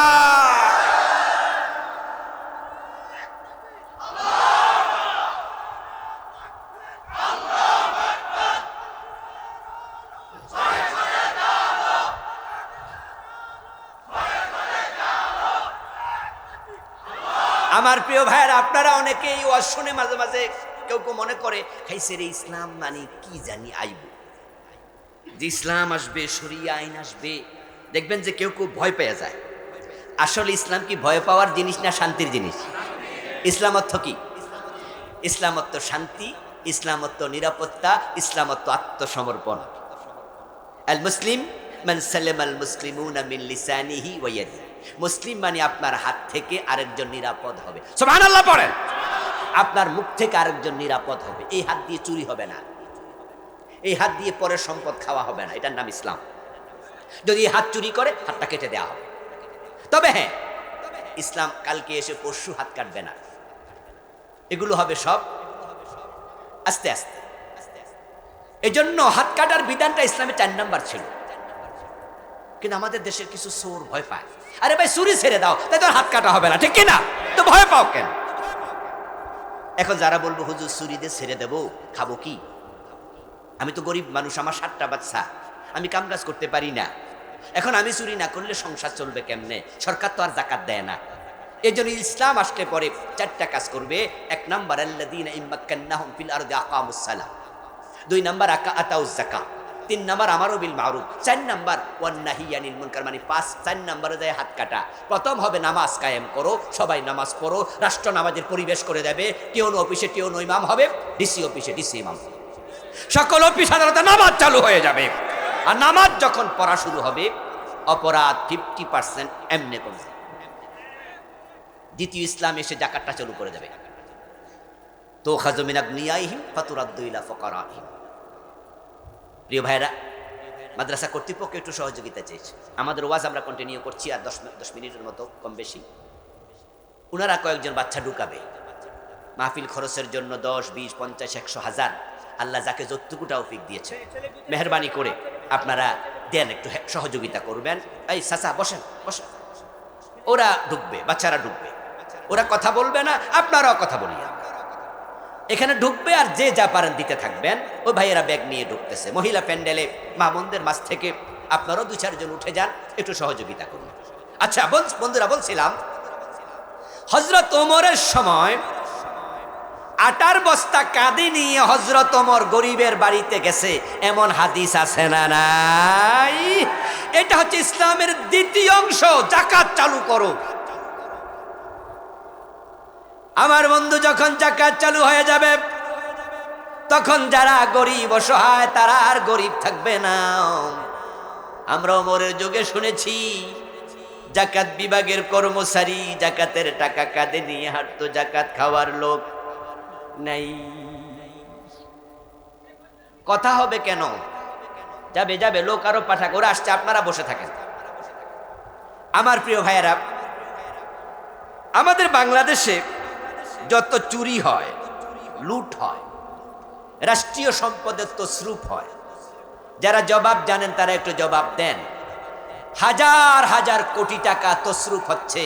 S1: আমার প্রিয় ভাইয়েরা, আপনারা অনেকেই ওয়াজ শুনে মাঝে মাঝে কেউ কেউ মনে করে খাইছে রে ইসলাম মানে কি জানি আইব, যে ইসলাম আসবে, শরিয়া আইন আসবে। দেখবেন যে কেউ কেউ ভয় পেয়ে যায়। আসলে ইসলাম কি ভয় পাওয়ার জিনিস না শান্তির জিনিস? ইসলাম অর্থ কি? ইসলাম অর্থ শান্তি, ইসলাম অর্থ নিরাপত্তা, ইসলাম অর্থ আত্মসমর্পণ। আল মুসলিম মান সালাম আল মুসলিমুনা মিন লিসানিহি ওয়া ইয়াদিহি। মুসলিম মানে আপনার হাত থেকে আরেকজন নিরাপদ হবে। সুবহানাল্লাহ পড়েন। আপনার মুখ থেকে আরেকজন নিরাপদ হবে। এই হাত দিয়ে চুরি হবে না, এই হাত দিয়ে পরের সম্পদ খাওয়া হবে না। এটার নাম ইসলাম। যদি হাত চুরি করে, হাতটা কেটে দেওয়া হবে। তবে হ্যাঁ, ইসলাম কালকে এসে পরশু হাত কাটবে না। এগুলো হবে সব আস্তে আস্তে। এজন্য হাত কাটার বিধানটা ইসলামে 4 নাম্বার ছিল। কিন্তু আমাদের দেশের কিছু চোর ভয় পায়, আরে ভাই চুরি ছেড়ে দাও, তাই তো হাত কাটা হবে না, ঠিক কিনা? তো ভয় পাও কেন? এখন যারা বলবো হুজুর চুরি দিয়ে ছেড়ে দেবো, খাবো কি? আমি তো গরিব মানুষ, আমার 7টা বাচ্চা, আমি কাম কাজ করতে পারি না। এখন আমি চুরি না করলে সংসার চলবে কেমনে? সরকার তো আর জাকাত দেয় না। এই জন্য ইসলাম আসলে পরে 4টা কাজ করবে। 1 নাম্বার আল্লাযীনা ইম্মাক্কান্নাহুম ফিল আরদি আকামুস সালাহ। 2 নাম্বার আতাউজ যাকাত। 3 নাম্বার আমারু বিল মারুফ। 4 নাম্বার ওয়ান নাহি আনিল মুনকার। মানে 4 নাম্বারে যায় হাত কাটা। প্রথম হবে নামাজ কায়েম করো, সবাই নামাজ পড়ো, রাষ্ট্র নামাজের পরিবেশ করে দেবে। টিওনো অফিসে টিওনো ইমাম হবে, ডিসি অফিসে ডিসি ইমাম হবে। সকল অফিস আদালতে নামাজ চালু হয়ে যাবে। আর নামাজ যখন পড়া শুরু হবে, অপরাধ 50% এমনি কমবে। দ্বিতীয় ইসলাম এসে যাকাতটা চালু করে দেবে। তো খাযু মিন আগনিয়াইহিম ফাতুরাদ্দু ইলা ফুকারাইহিম। প্রিয় ভাইরা, মাদ্রাসা কর্তৃপক্ষ একটু সহযোগিতা চেয়েছে। আমাদের ওয়াজ আমরা কন্টিনিউ করছি, আর 10 মিনিটের মতো কম বেশি। ওনারা কয়েকজন বাচ্চা ঢুকাবে মাহফিল খরচের জন্য। 10, 20, 50, 100, 1000 আল্লাহ যাকে যতটুকু তৌফিক দিয়েছে, মেহেরবানি করে আপনারা দেন, একটু সহযোগিতা করবেন। এই চাচা বসেন, বসেন। ওরা ঢুকবে, বাচ্চারা ঢুকবে, ওরা কথা বলবে না, আপনারাও কথা বলিয়া এখানে ঢুকবে। আর যে যা পারেন দিতে থাকবেন। ওই ভাইয়েরা ব্যাগ নিয়ে ঢুকতেছে। মহিলা প্যান্ডেলে মা বোনদের মাঝ থেকে আপনারাও 2-4 জন উঠে যান, একটু সহযোগিতা করুন। আচ্ছা বন্ধুরা, বলছিলাম হযরত ওমরের সময় আটার বস্তা কাঁধে নিয়ে হযরত ওমর গরিবের বাড়িতে গেছে, এমন হাদিস আছে না নাই? এটা হচ্ছে ইসলামের দ্বিতীয় অংশ, যাকাত চালু করো। আমার বন্ধু, যখন যাকাত চালু হয়ে যাবে, তখন যারা গরিব অসহায় তারা আর গরিব থাকবে না। আমরা ওমরের যুগে শুনেছি যাকাত বিভাগের কর্মচারী যাকাতের টাকা কাঁধে নিয়ে হাঁটতো, যাকাত খাওয়ার লোক নাই। কথা হবে কেন? যাবে যাবে, লোক আরো পাঠাক, ওরা আসছে, আপনারা বসে থাকেন। আমার প্রিয় ভাইয়েরা, আমাদের বাংলাদেশে যত চুরি হয়, লুট হয়, রাষ্ট্রীয় সম্পদের তছরুপ হয়, যারা জবাব জানেন তারা একটু জবাব দেন। হাজার হাজার কোটি টাকা তছরুপ হচ্ছে।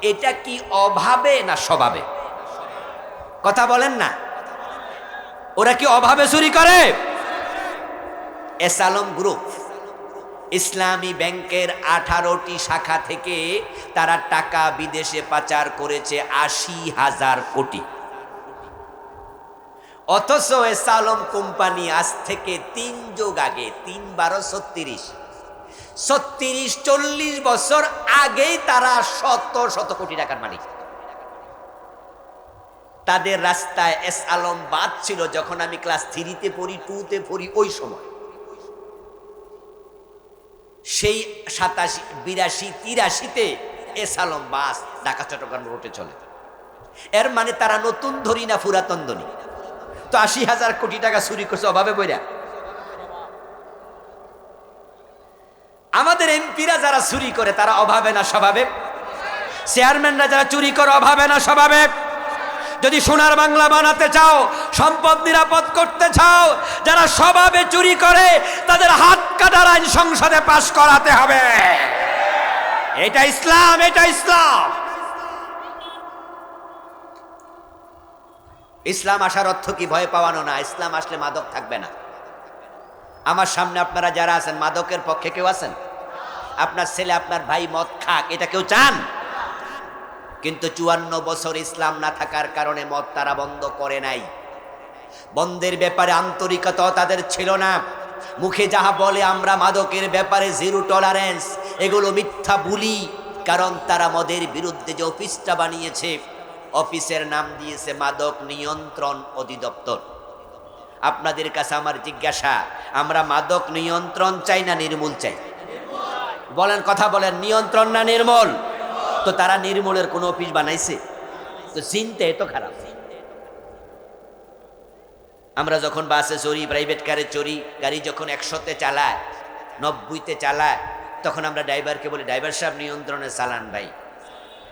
S1: এটা কি অভাবে না স্বভাবে? কথা বলেন না। ওরা কি অভাবে চুরি করে? এস আলম গ্রুপ, ইসলামী ব্যাংকের 18টি শাখা থেকে তারা টাকা বিদেশে পাচার করেছে 80,000 কোটি। অথচ এস আলম কোম্পানি আজ থেকে 3 যুগ আগে, 3 12 36 40 বছর আগেই তারা শত শত কোটি টাকার মালিক। তাদের রাস্তায় এস আলম বাদ ছিল যখন আমি ক্লাস 3-তে পড়ি, 2-তে পড়ি, ওই সময়। সেই 87 82 83-তে এস আলম বাস ঢাকা চট্টগ্রাম রুটে চলে। এর মানে তারা নতুন ধরি না পুরাতন ধনী। তো 80,000 কোটি টাকা চুরি করছে অভাবে বইরা। আমাদের এমপিরা যারা চুরি করে তারা অভাবে না স্বভাবে? চেয়ারম্যানরা যারা চুরি করে অভাবে না স্বভাবে? যদি সোনার বাংলা বানাতে চাও, সম্পদ নিরাপদ করতে চাও, যারা স্বভাবে চুরি করে তাদের হাত কাটার আইন সংসদে পাশ করাতে হবে। এটা ইসলাম, এটা ইসলাম। ইসলাম আসার অর্থ কি ভয় পাওয়ানো না। ইসলাম আসলে মাদক থাকবে না। আমার সামনে আপনারা যারা আছেন, মাদকের পক্ষে কেউ আছেন? আপনার ছেলে আপনার ভাই মদ খাক, এটা কেউ চান? কিন্তু 54 বছর ইসলাম না থাকার কারণে মদ তারা বন্ধ করে নাই। বন্ধের ব্যাপারে আন্তরিকতা তাদের ছিল না। মুখে যাহা বলে আমরা মাদকের ব্যাপারে 0 টলারেন্স, এগুলো মিথ্যা বুলি। কারণ তারা মদের বিরুদ্ধে যে অফিসটা বানিয়েছে, অফিসের নাম দিয়েছে মাদক নিয়ন্ত্রণ অধিদপ্তর। আপনাদের কাছে আমার জিজ্ঞাসা, আমরা মাদক নিয়ন্ত্রণ চাই না নির্মূল চাই? বলেন, কথা বলেন, নিয়ন্ত্রণ না নির্মূল? তো তারা নির্মূলের কোন অফিস বানাইছে? তো চিন্তা এত খারাপ। আমরা যখন বাসে চড়ি, প্রাইভেট কারে চড়ি, গাড়ি যখন 100-তে চালায়, 90-তে চালায়, তখন আমরা ড্রাইভারকে বলি, ড্রাইভার সাহেব নিয়ন্ত্রণে চালান ভাই,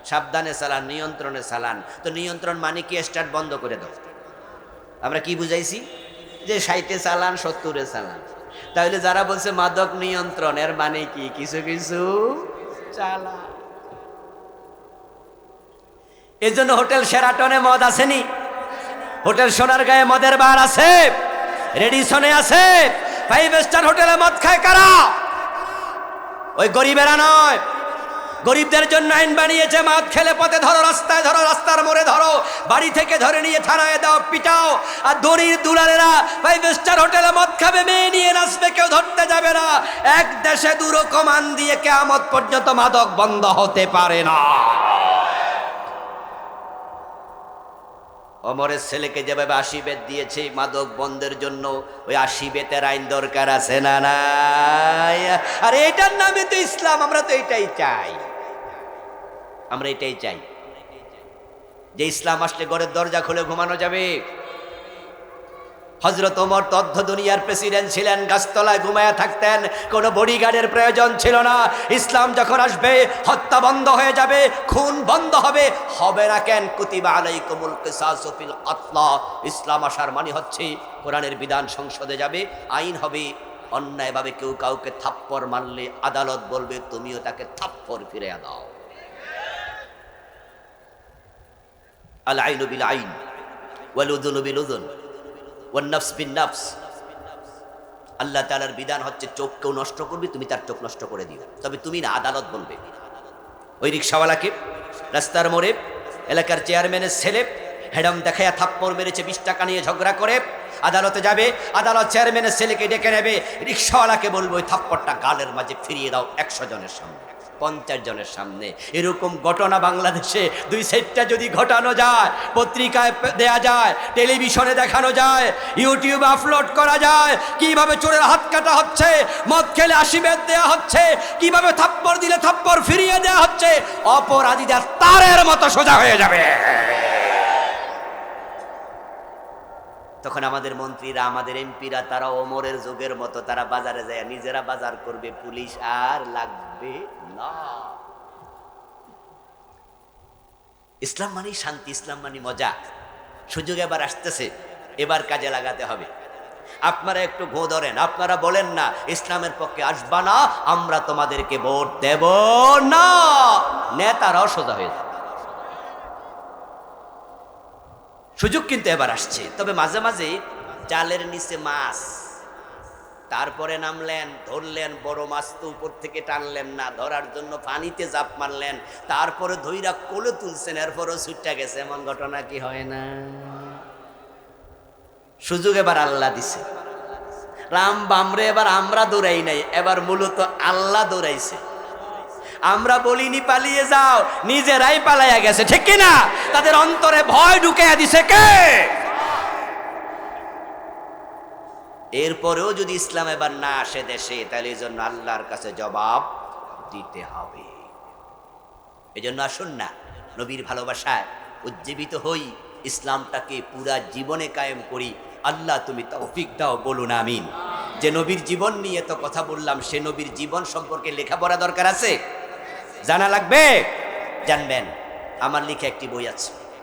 S1: সাবধানে চালান, নিয়ন্ত্রণে চালান। তো নিয়ন্ত্রণ মানে কি? স্টার্ট বন্ধ করে দাও। আমরা কি বুঝাইছি? যে 60-এ চালান, 70-এ চালান। তাহলে যারা বলছে মাদক নিয়ন্ত্রণ, এর মানে কি? কিছু কিছু চালা। এই জন্য হোটেল শেরাটনে মদ আসেনি, হোটেল সোনারগাঁয়ে মদের বার আছে, রেডিসনে আছে, 5 স্টার হোটেলে মদ খায় কারা? ওই গরিবেরা নয়। গরিবদের জন্য আইন বানিয়েছে, মদ খেলে পথে ধরো, রাস্তায় ধরো, রাস্তার মোড়ে ধরো, বাড়ি থেকে ধরে নিয়ে থানায় দাও, পিটাও। আর দরির দুলারেরা 5 স্টার হোটেলে মদ খাবে, মেয়ে নিয়ে নাচবে, কেউ ধরতে যাবে না। এক দেশে 2 রকম আইন দিয়ে কিয়ামত পর্যন্ত মাদক বন্ধ হতে পারে না। ওমরের ছেলেকে যেভাবে 80 বেত দিয়েছে মাদক বন্ধের জন্য, ওই 80 বেতের আইন দরকার আছে না নাই? আর এটার নামে তো ইসলাম। আমরা তো এটাই চাই, আমরা এটাই চাই যে ইসলাম আসলে ঘরের দরজা খুলে ঘুমানো যাবে। হযরত ওমর তদ্ধ দুনিয়ার প্রেসিডেন্ট ছিলেন, গাছতলায় ঘুমায়া থাকতেন, কোনো বডিগার্ডের প্রয়োজন ছিল না। ইসলাম যখন আসবে হত্যা বন্ধ হয়ে যাবে, খুন বন্ধ হবে। হবে না কেন? কুতিবা আলাইকুমুল কিসাসু ফিল কতলা। ইসলাম আসার মানে হচ্ছে কোরআনের বিধান সংসদে যাবে, আইন হবে। অন্যায়ভাবে কেউ কাউকে থাপ্পড় মারলে আদালত বলবে তুমিও তাকে থাপ্পড় ফিরে দাও। আল আইনু বিল আইন ওয়াল উযুনু বিল উযুন ওয়ান নাফস বিন নাফস। আল্লাহ তাআলার বিধান হচ্ছে চোখ কেউ নষ্ট করবে, তুমি তার চোখ নষ্ট করে দিও, তবে তুমি না, আদালত বলবে। ওই রিক্সাওয়ালাকে রাস্তার মোড়ে এলাকার চেয়ারম্যানের ছেলে হেডম দেখায়া থাপ্পড় মেরেছে, 20 টাকা নিয়ে ঝগড়া করে আদালতে যাবে। আদালত চেয়ারম্যানের ছেলেকে ডেকে নেবে, রিক্সাওয়ালাকে বলবো ওই থাপ্পড়টা গালের মাঝে ফিরিয়ে দাও 100 জনের সামনে, 50 জনের সামনে। এরকম ঘটনা বাংলাদেশে 2 সাইডটা যদি ঘটানো যায়, পত্রিকায় দেয়া যায়, টেলিভিশনে দেখানো যায়, ইউটিউবে আপলোড করা যায়, কিভাবে চোরের হাত কাটা হচ্ছে, মদ খেলে 80 বেত দেয়া হচ্ছে, কিভাবে থাপ্পড় দিলে থাপ্পড় ফিরিয়ে দেয়া হচ্ছে, অপরাধীদের তারের মতো সোজা হয়ে যাবে। তখন আমাদের মন্ত্রীরা, আমাদের এমপিরা, তারা ওমরের যুগের মতো তারা বাজারে যায়, নিজেরা বাজার করবে, পুলিশ আর লাগবে না। ইসলাম মানে শান্তি, ইসলাম মানে মজা। সুযোগ এবার আসতেছে, এবার কাজে লাগাতে হবে। আপনারা একটু ঘো ধরেন, আপনারা বলেন না ইসলামের পক্ষে আসবা না, আমরা তোমাদেরকে ভোট দেব না, নেতারাও সোজা হয়ে যাবে। সুযোগ কিন্তু এবার আসছে। তবে মাঝে মাঝে জালের নিচে মাছ, তারপরে নামলেন, ধরলেন, বড় মাছ তো উপর থেকে টানলেন না, ধরার জন্য পানিতে জাপ মারলেন, তারপরে ধইরা কোলে তুলছেন, এরপরও ছুটটা গেছে। এমন ঘটনা কি হয় না? সুযোগ এবার আল্লাহ দিছে। রাম বামরে এবার আমরা দৌড়াই নাই, এবার মূলত আল্লাহ দৌড়াইছে। আমরা বলিনি পালিয়ে যাও, নিজেরাই পালাইয়া গেছে, ঠিক কিনা? তাদের অন্তরে ভয় ঢুকাইয়া দিছে কে? এরপরেও যদি ইসলাম এবার না আসে দেশে, তাহলে এই জন্য আল্লাহর কাছে জবাব দিতে হবে। এজন্য আসুন না নবীর ভালোবাসায় উজ্জীবিত হই, ইসলামটাকে পুরা জীবনে কায়েম করি। আল্লাহ তুমি তৌফিক দাও, বলুন আমিন। যে নবীর জীবন নিয়ে তো কথা বললাম, সে নবীর জীবন সম্পর্কে লেখাপড়া দরকার আছে, জানা লাগবে। জানবেন, আমার লিখে একটি বই আছে,